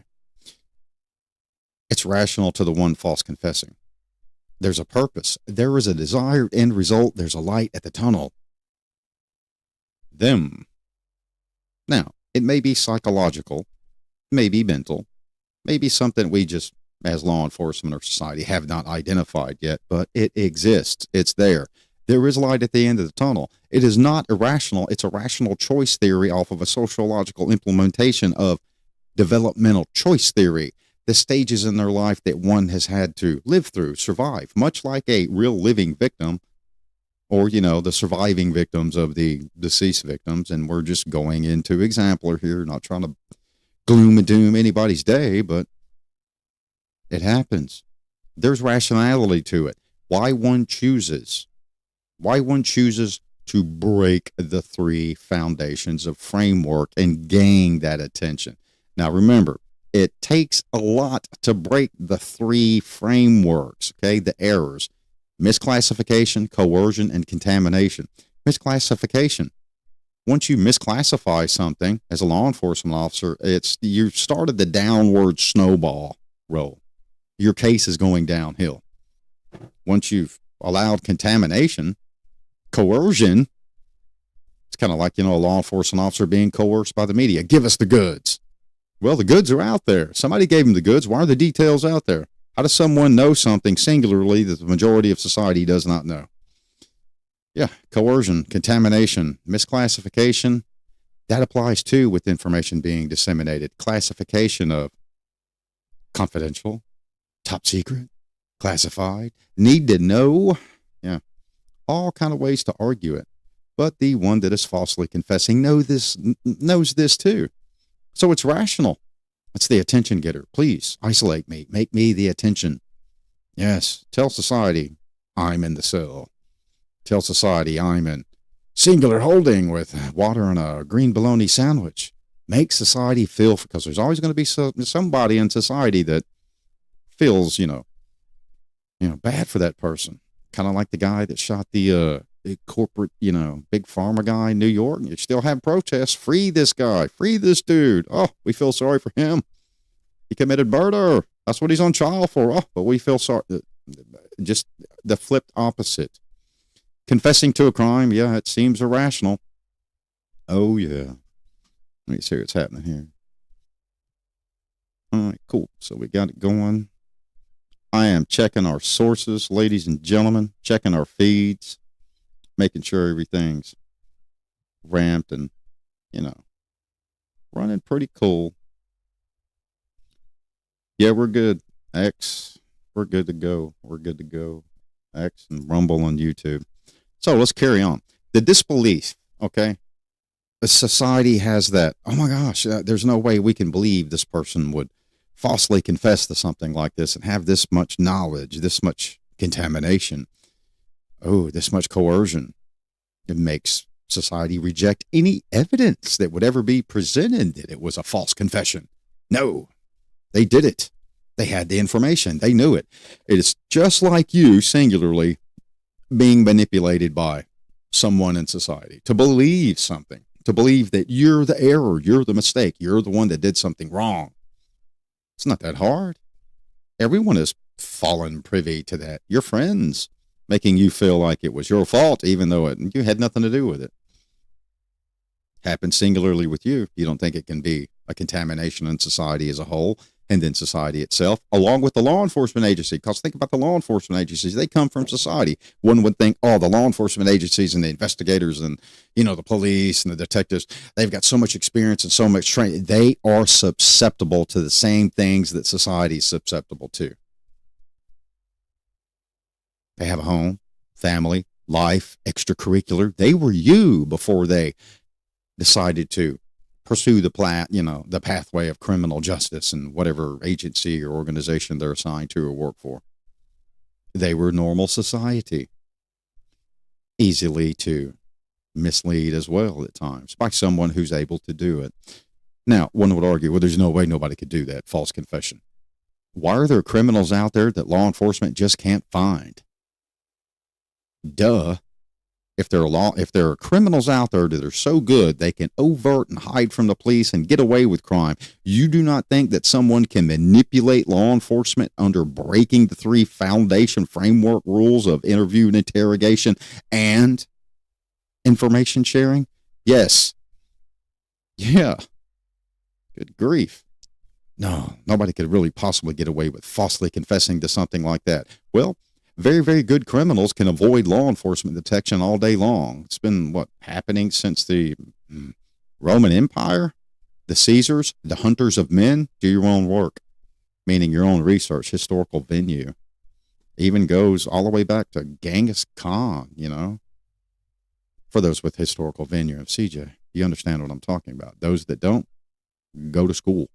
It's rational to the one false confessing. There's a purpose. There is a desired end result. There's a light at the tunnel. Them. Now, it may be psychological, maybe mental, maybe something we just, as law enforcement or society, have not identified yet, but it exists. It's there. There is light at the end of the tunnel. It is not irrational. It's a rational choice theory off of a sociological implementation of developmental choice theory, the stages in their life that one has had to live through, survive, much like a real living victim or, the surviving victims of the deceased victims. And we're just going into exemplar here, not trying to gloom and doom anybody's day, but it happens. There's rationality to it. Why one chooses to break the three foundations of framework and gain that attention. Now, remember, it takes a lot to break the three frameworks, okay? The errors: misclassification, coercion, and contamination. Misclassification. Once you misclassify something as a law enforcement officer, you started the downward snowball roll. Your case is going downhill. Once you've allowed contamination, coercion, it's kind of like, a law enforcement officer being coerced by the media. Give us the goods. Well, the goods are out there. Somebody gave them the goods. Why are the details out there? How does someone know something singularly that the majority of society does not know? Yeah, coercion, contamination, misclassification, that applies too with information being disseminated. Classification of confidential, top secret, classified, need to know. Yeah, all kind of ways to argue it. But the one that is falsely confessing knows this too. So it's rational. It's the attention getter. Please isolate me. Make me the attention. Yes, tell society I'm in the cell. Tell society I'm in singular holding with water and a green bologna sandwich. Make society feel, because there's always going to be somebody in society that feels, bad for that person. Kind of like the guy that shot the corporate, big pharma guy in New York. You still have protests. Free this guy. Free this dude. Oh, we feel sorry for him. He committed murder. That's what he's on trial for. Oh, but we feel sorry. Just the flipped opposite. Confessing to a crime, yeah, it seems irrational. Oh, yeah. Let me see what's happening here. All right, cool. So we got it going. I am checking our sources, ladies and gentlemen, checking our feeds, making sure everything's ramped and, running pretty cool. Yeah, we're good. X, we're good to go. We're good to go. X and Rumble on YouTube. So let's carry on. The disbelief, okay? The society has that, oh my gosh, there's no way we can believe this person would falsely confess to something like this and have this much knowledge, this much contamination, this much coercion. It makes society reject any evidence that would ever be presented that it was a false confession. No, they did it. They had the information. They knew it. It is just like you, singularly, being manipulated by someone in society to believe something, to believe that you're the error, you're the mistake, you're the one that did something wrong. It's not that hard. Everyone has fallen privy to that. Your friends making you feel like it was your fault, even though you had nothing to do with it. Happened singularly with you. You don't think it can be a contamination in society as a whole, and then society itself, along with the law enforcement agency. Because think about the law enforcement agencies. They come from society. One would think, the law enforcement agencies and the investigators and, the police and the detectives, they've got so much experience and so much training. They are susceptible to the same things that society is susceptible to. They have a home, family, life, extracurricular. They were you before they decided to pursue the pathway of criminal justice and whatever agency or organization they're assigned to or work for. They were normal society, easily to mislead as well at times by someone who's able to do it. Now, one would argue, well, there's no way nobody could do that. False confession. Why are there criminals out there that law enforcement just can't find? Duh. If there are criminals out there that are so good they can overt and hide from the police and get away with crime, you do not think that someone can manipulate law enforcement under breaking the 3 foundation framework rules of interview and interrogation and information sharing? Yes. Yeah. Good grief. No, nobody could really possibly get away with falsely confessing to something like that. Well, very, very good criminals can avoid law enforcement detection all day long. It's been, happening since the Roman Empire? The Caesars, the hunters of men? Do your own work, meaning your own research, historical venue. Even goes all the way back to Genghis Khan, For those with historical venue of CJ, you understand what I'm talking about. Those that don't, go to school.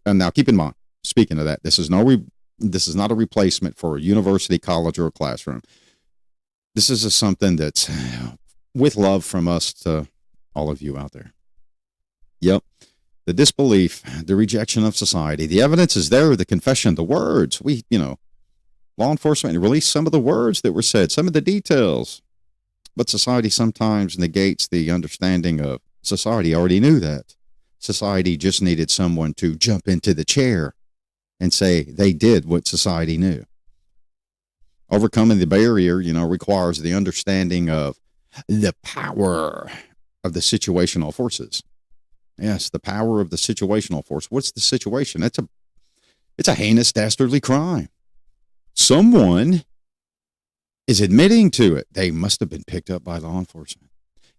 And now keep in mind, speaking of that, this is not a replacement for a university, college, or a classroom. This is something that's with love from us to all of you out there. Yep. The disbelief, the rejection of society, the evidence is there, the confession, the words. Law enforcement released some of the words that were said, some of the details. But society sometimes negates the understanding of society already knew that. Society just needed someone to jump into the chair and say they did what society knew. Overcoming the barrier, requires the understanding of the power of the situational forces. Yes, the power of the situational force. What's the situation? It's a heinous, dastardly crime. Someone is admitting to it. They must have been picked up by law enforcement.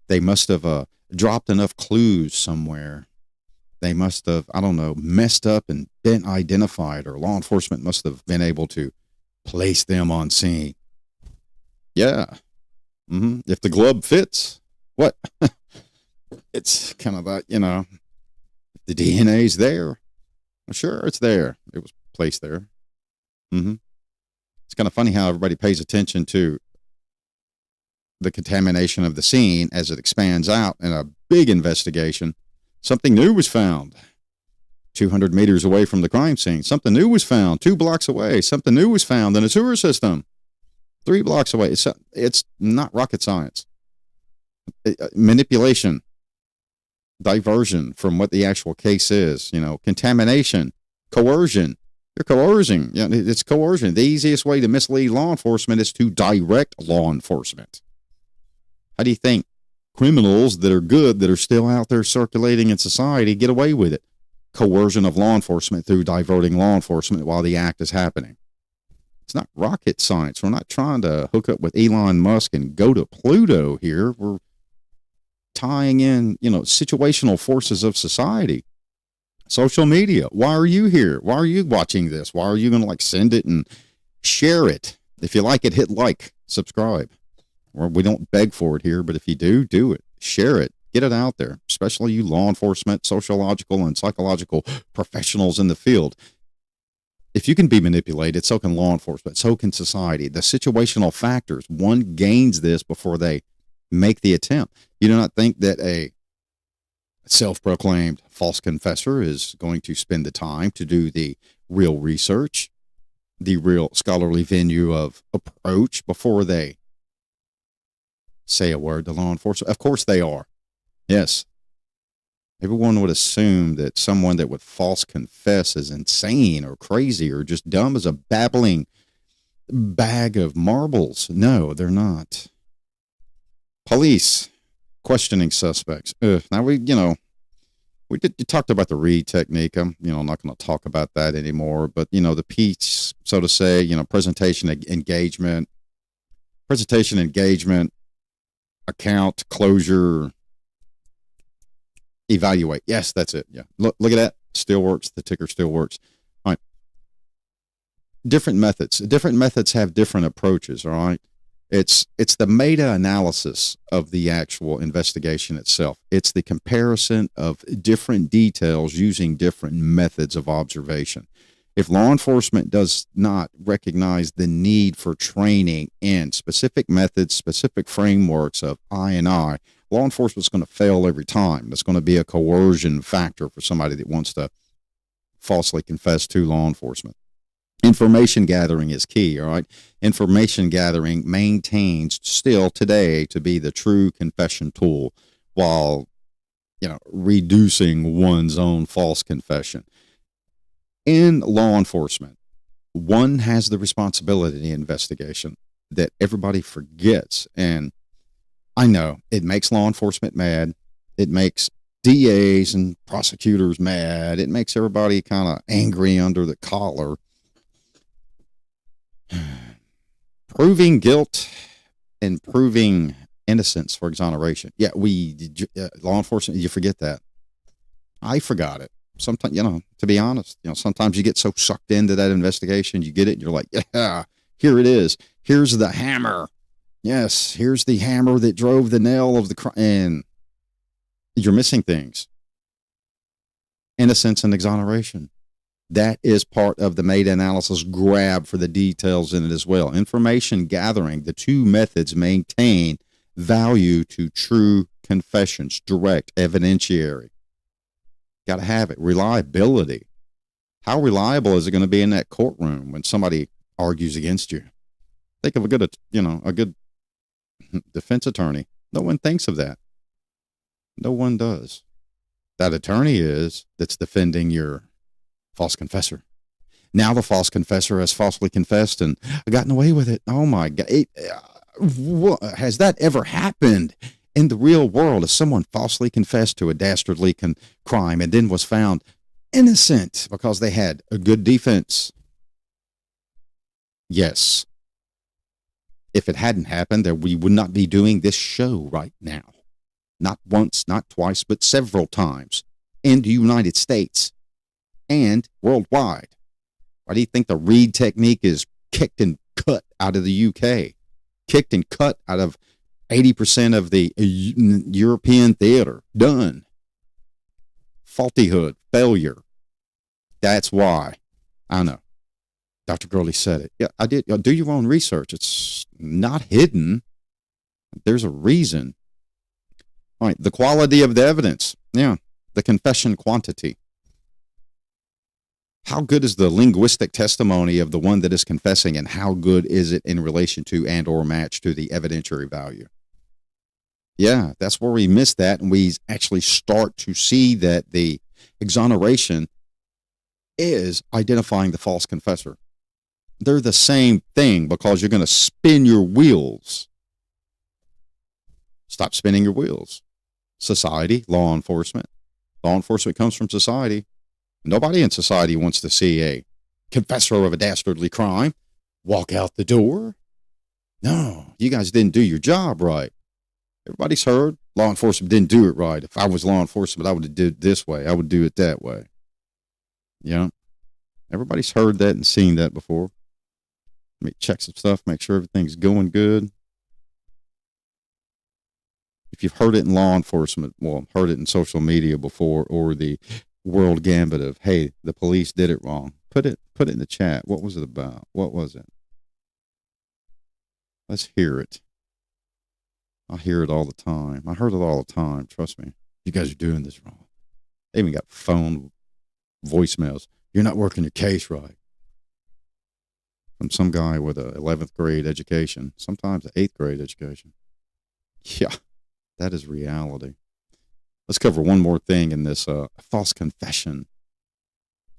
They must have dropped enough clues somewhere. They must have, messed up and been identified, or law enforcement must have been able to place them on scene. Yeah. If the glove fits, what? It's kind of that, if the DNA's there, well, sure, it's there. It was placed there. It's kind of funny how everybody pays attention to the contamination of the scene as it expands out in a big investigation. Something new was found 200 meters away from the crime scene. Something new was found 2 blocks away. Something new was found in a sewer system 3 blocks away. It's not rocket science. Manipulation, diversion from what the actual case is, contamination, coercion. You're coercing. It's coercion. The easiest way to mislead law enforcement is to direct law enforcement. How do you think criminals that are good, that are still out there circulating in society, get away with it? Coercion of law enforcement through diverting law enforcement while the act is happening. It's not rocket science. We're not trying to hook up with Elon Musk and go to Pluto here. We're tying in, situational forces of society. Social media. Why are you here? Why are you watching this? Why are you going to send it and share it? If you like it, hit like, subscribe. We don't beg for it here, but if you do it. Share it. Get it out there, especially you law enforcement, sociological, and psychological professionals in the field. If you can be manipulated, so can law enforcement, so can society. The situational factors, one gains this before they make the attempt. You do not think that a self-proclaimed false confessor is going to spend the time to do the real research, the real scholarly venue of approach before they say a word to law enforcement? Of course they are. Yes. Everyone would assume that someone that would false confess is insane or crazy or just dumb as a babbling bag of marbles. No, they're not. Police questioning suspects. Now we talked about the Reed technique. I'm not going to talk about that anymore, but the piece, so to say, presentation engagement, account closure, evaluate. Yes, that's it. Yeah. Look at that. Still works. The ticker still works. All right. Different methods. Different methods have different approaches. All right. It's the meta-analysis of the actual investigation itself. It's the comparison of different details using different methods of observation. If law enforcement does not recognize the need for training in specific methods, specific frameworks of I&I, law enforcement is going to fail every time. That's going to be a coercion factor for somebody that wants to falsely confess to law enforcement. Information gathering is key, all right? Information gathering maintains still today to be the true confession tool while, reducing one's own false confession. In law enforcement, one has the responsibility in the investigation that everybody forgets. And I know it makes law enforcement mad. It makes DAs and prosecutors mad. It makes everybody kind of angry under the collar. Proving guilt and proving innocence for exoneration. Yeah, law enforcement, you forget that. I forgot it. Sometimes, to be honest, sometimes you get so sucked into that investigation, you get it, and you're like, yeah, here it is. Here's the hammer. Yes, here's the hammer that drove the nail of the crime. And you're missing things. Innocence and exoneration. That is part of the meta-analysis grab for the details in it as well. Information gathering, the two methods maintain value to true confessions, direct, evidentiary. Got to have it. Reliability. How reliable is it going to be in that courtroom when somebody argues against you? Think of a good defense attorney. No one thinks of that. No one does. That attorney that's defending your false confessor. Now the false confessor has falsely confessed and gotten away with it. Oh my God. Has that ever happened in the real world? Has someone falsely confessed to a dastardly crime and then was found innocent because they had a good defense? Yes. If it hadn't happened, we would not be doing this show right now. Not once, not twice, but several times in the United States and worldwide. Why do you think the Reed technique is kicked and cut out of the UK? Kicked and cut out of 80% of the European theater. Done. Faultyhood. Failure. That's why. I know. Dr. Gurley said it. Yeah, I did. Do your own research. It's not hidden. There's a reason. All right. The quality of the evidence. Yeah. The confession quantity. How good is the linguistic testimony of the one that is confessing, and how good is it in relation to and or match to the evidentiary value? Yeah, that's where we miss that, and we actually start to see that the exoneration is identifying the false confessor. They're the same thing because you're going to spin your wheels. Stop spinning your wheels. Society, law enforcement. Law enforcement comes from society. Nobody in society wants to see a confessor of a dastardly crime walk out the door. No, you guys didn't do your job right. Everybody's heard law enforcement didn't do it right. If I was law enforcement, I would have did it this way. I would do it that way. Everybody's heard that and seen that before. Let me check some stuff, make sure everything's going good. If you've heard it in law enforcement, heard it in social media before, or the world gambit of, hey, the police did it wrong. Put it in the chat. What was it about? What was it? Let's hear it. I hear it all the time. I heard it all the time. Trust me. You guys are doing this wrong. They even got phone voicemails. You're not working your case right. From some guy with a 11th grade education, sometimes an 8th grade education. Yeah, that is reality. Let's cover one more thing in this false confession.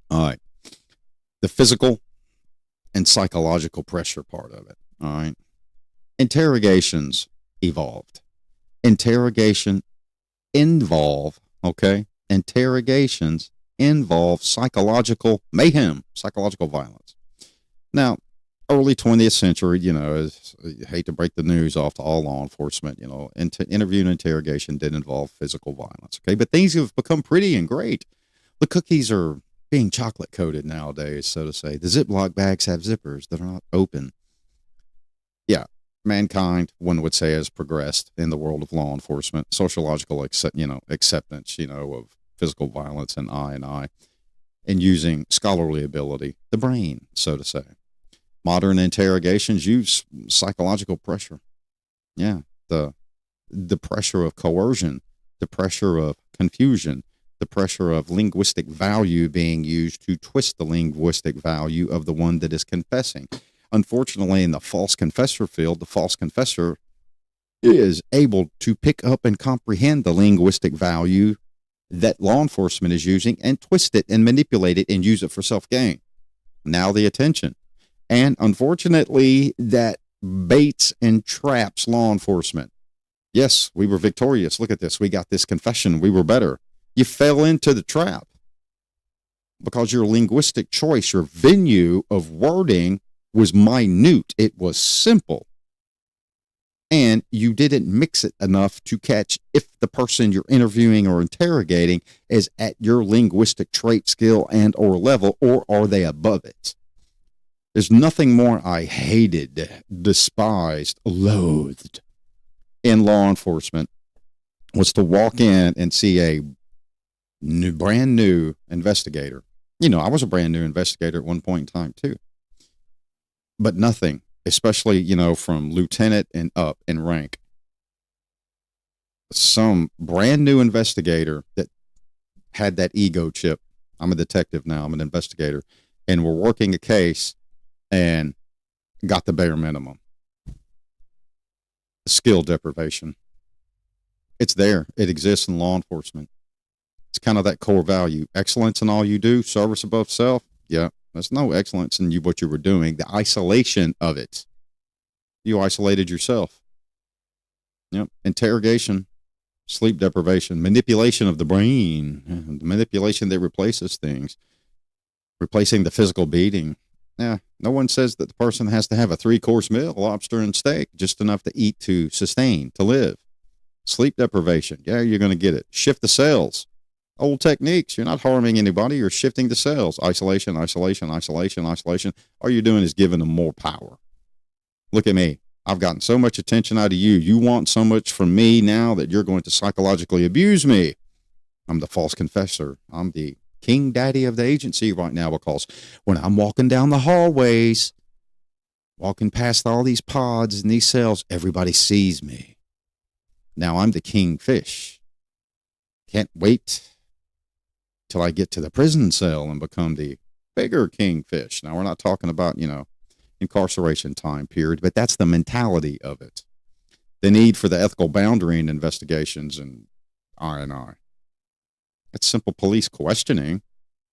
All right. The physical and psychological pressure part of it. All right. Interrogations evolved. Interrogations involve psychological mayhem, psychological violence. Now, early 20th century, I hate to break the news off to all law enforcement, interview and interrogation did involve physical violence. Okay. But things have become pretty and great. The cookies are being chocolate coated nowadays, so to say. The Ziploc bags have zippers that are not open. Yeah. mankind, one would say, has progressed in the world of law enforcement, sociological acceptance, of physical violence and I, and using scholarly ability, the brain, so to say. Modern interrogations use psychological pressure. Yeah, the pressure of coercion, the pressure of confusion, the pressure of linguistic value being used to twist the linguistic value of the one that is confessing. Unfortunately, in the false confessor field, the false confessor is able to pick up and comprehend the linguistic value that law enforcement is using and twist it and manipulate it and use it for self-gain. Now the attention. And unfortunately, that baits and traps law enforcement. Yes, we were victorious. Look at this. We got this confession. We were better. You fell into the trap because your linguistic choice, your venue of wording was minute. It was simple. And you didn't mix it enough to catch if the person you're interviewing or interrogating is at your linguistic trait, skill, and or level, or are they above it? There's nothing more I hated, despised, loathed in law enforcement was to walk in and see a brand new investigator. I was a brand new investigator at one point in time too. But nothing, especially, from lieutenant and up in rank. Some brand new investigator that had that ego chip. I'm a detective now. I'm an investigator. And we're working a case and got the bare minimum. Skill deprivation. It's there. It exists in law enforcement. It's kind of that core value. Excellence in all you do, service above self. Yeah, there's no excellence in what you were doing. The isolation of it. You isolated yourself. Yep. Interrogation, sleep deprivation, manipulation of the brain, the manipulation that replaces things, replacing the physical beating. Yeah, no one says that the person has to have a 3-course meal, lobster and steak, just enough to eat, to sustain, to live. Sleep deprivation. Yeah, you're going to get it. Shift the cells. Old techniques. You're not harming anybody. You're shifting the cells. Isolation, isolation, isolation, isolation. All you're doing is giving them more power. Look at me. I've gotten so much attention out of you. You want so much from me now that you're going to psychologically abuse me. I'm the false confessor. I'm the king daddy of the agency right now, because when I'm walking down the hallways, walking past all these pods and these cells, everybody sees me. Now I'm the kingfish. Can't wait till I get to the prison cell and become the bigger kingfish. Now we're not talking about, incarceration time period, but that's the mentality of it. The need for the ethical boundary in investigations and I. It's simple police questioning.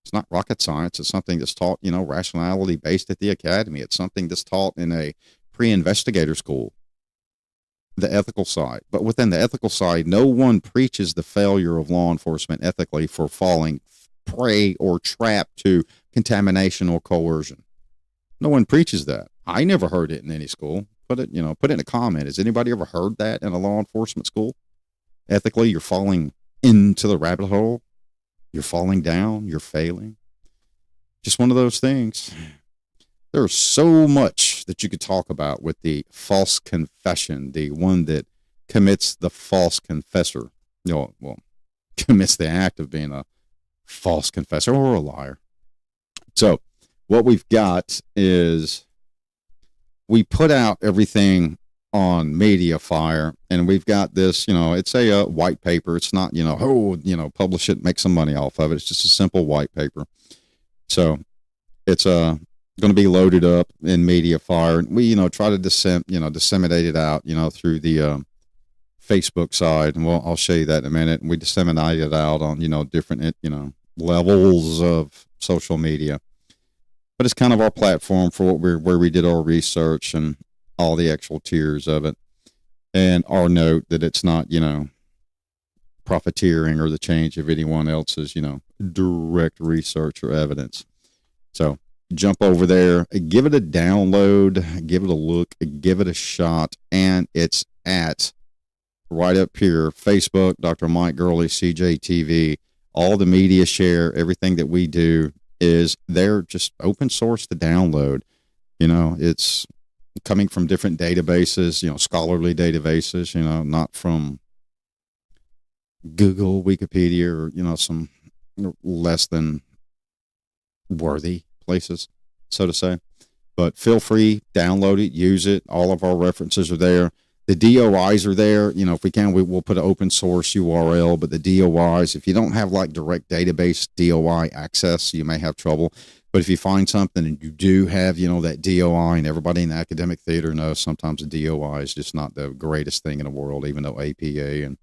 It's not rocket science. It's something that's taught, rationality based at the academy. It's something that's taught in a pre-investigator school. The ethical side. But within the ethical side, no one preaches the failure of law enforcement ethically for falling prey or trap to contamination or coercion. No one preaches that. I never heard it in any school. Put it in a comment. Has anybody ever heard that in a law enforcement school? Ethically, you're falling into the rabbit hole. You're falling down. You're failing. Just one of those things. There's so much that you could talk about with the false confession, the one that commits the false confessor, commits the act of being a false confessor or a liar. So what we've got is we put out everything on Mediafire, and we've got this, it's a white paper. It's not, publish it, make some money off of it. It's just a simple white paper. So it's going to be loaded up in Mediafire. We, try to disseminate it out, through the Facebook side. And I'll show you that in a minute. And we disseminate it out on, different, levels of social media. But it's kind of our platform for where we did our research and all the actual tiers of it. And our note that it's not, profiteering or the change of anyone else's, direct research or evidence. So jump over there, give it a download, give it a look, give it a shot. And it's at right up here, Facebook, Dr. Mike Gurley, CJTV, all the media share, everything that we do is there, just open source to download. It's coming from different databases, scholarly databases, not from Google, Wikipedia, or, some less than worthy places, so to say. But feel free, download it, use it. All of our references are there. The DOIs are there. If we can, we'll put an open source URL, but the DOIs, if you don't have like direct database DOI access, you may have trouble. But if you find something and you do have, that DOI, and everybody in the academic theater knows sometimes the DOI is just not the greatest thing in the world, even though APA and,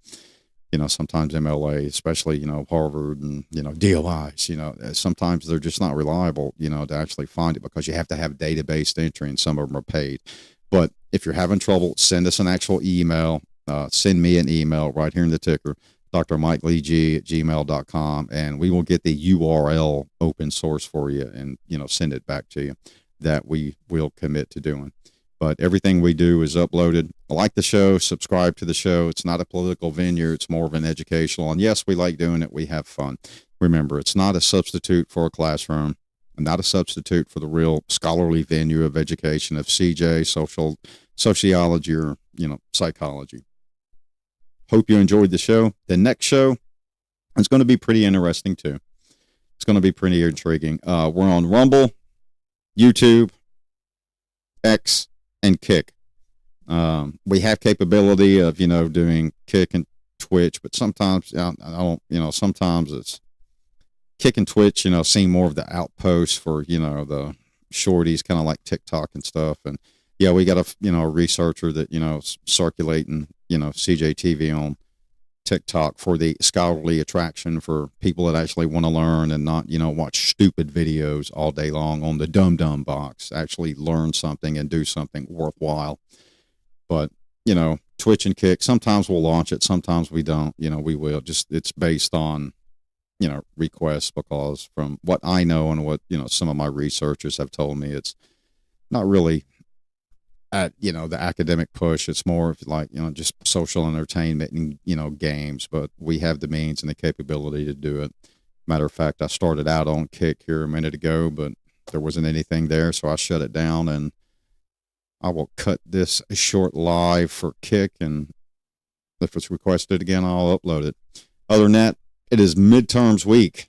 sometimes MLA, especially, Harvard and, DOIs, sometimes they're just not reliable, to actually find it, because you have to have database entry, and some of them are paid. But if you're having trouble, send us an actual email. Send me an email right here in the ticker, drmikeleg@gmail.com, and we will get the URL open source for you and, send it back to you. That we will commit to doing. But everything we do is uploaded. Like the show, subscribe to the show. It's not a political venue. It's more of an educational. And yes, we like doing it. We have fun. Remember, it's not a substitute for a classroom, not a substitute for the real scholarly venue of education of CJ, sociology, or, psychology. Hope you enjoyed the show. The next show is going to be pretty interesting too. It's going to be pretty intriguing. We're on Rumble, YouTube, X, and Kick. We have capability of, doing Kick and Twitch, but sometimes I don't, sometimes it's Kick and Twitch, seem more of the outpost for, the shorties, kind of like TikTok and stuff. And yeah, we got a researcher that, circulating, CJTV on TikTok for the scholarly attraction for people that actually want to learn and not, watch stupid videos all day long on the dumb box, actually learn something and do something worthwhile. But, Twitch and Kick, sometimes we'll launch it, sometimes we don't, we will. Just, it's based on, requests, because from what I know and what, some of my researchers have told me, it's not really at, the academic push. It's more of like, just social entertainment and, games, but we have the means and the capability to do it. Matter of fact, I started out on Kick here a minute ago, but there wasn't anything there, so I shut it down, and I will cut this short live for Kick, and if it's requested again, I'll upload it. Other than that, it is midterms week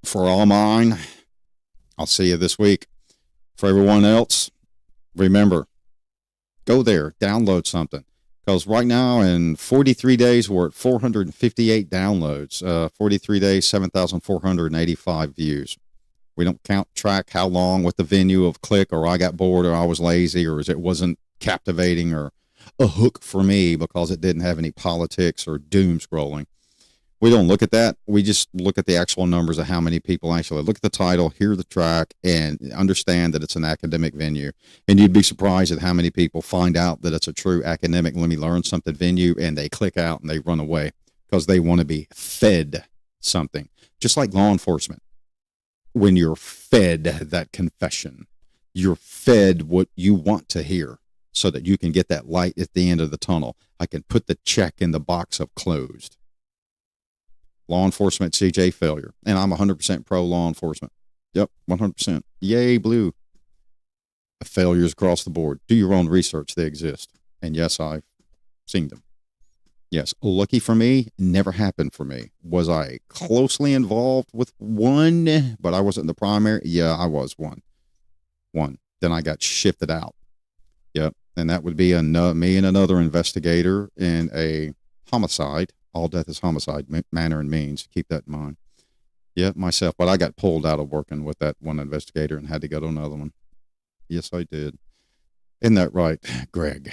for all mine. I'll see you this week. For everyone else, remember, go there, download something. Because right now, in 43 days, we're at 458 downloads. 43 days, 7,485 views. We don't track how long, what the venue of Click, or I got bored, or I was lazy, or it wasn't captivating, or a hook for me because it didn't have any politics or doom scrolling. We don't look at that. We just look at the actual numbers of how many people actually look at the title, hear the track, and understand that it's an academic venue. And you'd be surprised at how many people find out that it's a true academic, let me learn something venue, and they click out and they run away because they want to be fed something. Just like law enforcement. When you're fed that confession, you're fed what you want to hear so that you can get that light at the end of the tunnel. I can put the check in the box of closed. Law enforcement, CJ failure. And I'm 100% pro law enforcement. Yep, 100%. Yay, blue. Failures across the board. Do your own research. They exist. And yes, I've seen them. Yes, lucky for me, never happened for me. Was I closely involved with one, but I wasn't the primary? Yeah, I was one. Then I got shifted out. Yep, and that would be me and another investigator in a homicide. All death is homicide, manner and means. Keep that in mind. Yeah, myself. But I got pulled out of working with that one investigator and had to go to another one. Yes, I did. Isn't that right, Greg?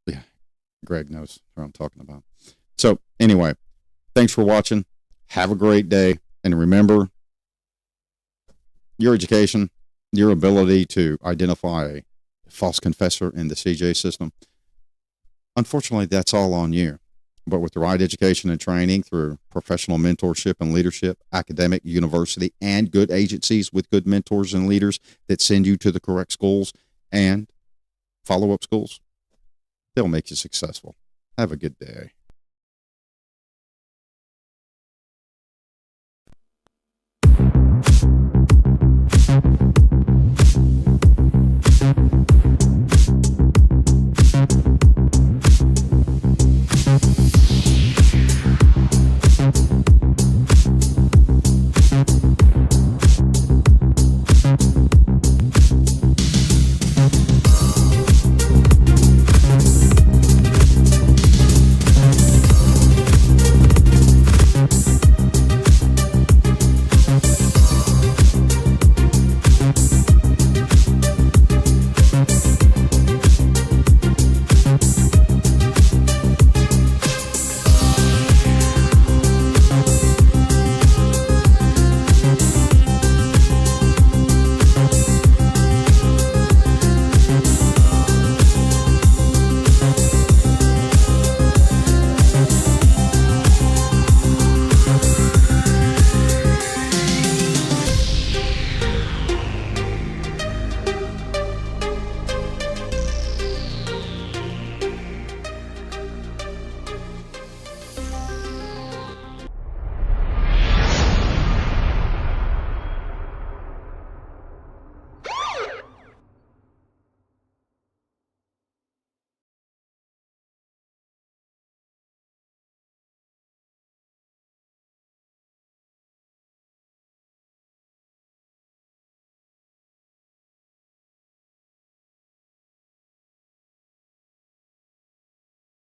Yeah, Greg knows what I'm talking about. So anyway, thanks for watching. Have a great day. And remember, your education, your ability to identify a false confessor in the CJ system, unfortunately, that's all on you. But with the right education and training through professional mentorship and leadership, academic, university, and good agencies with good mentors and leaders that send you to the correct schools and follow-up schools, they'll make you successful. Have a good day.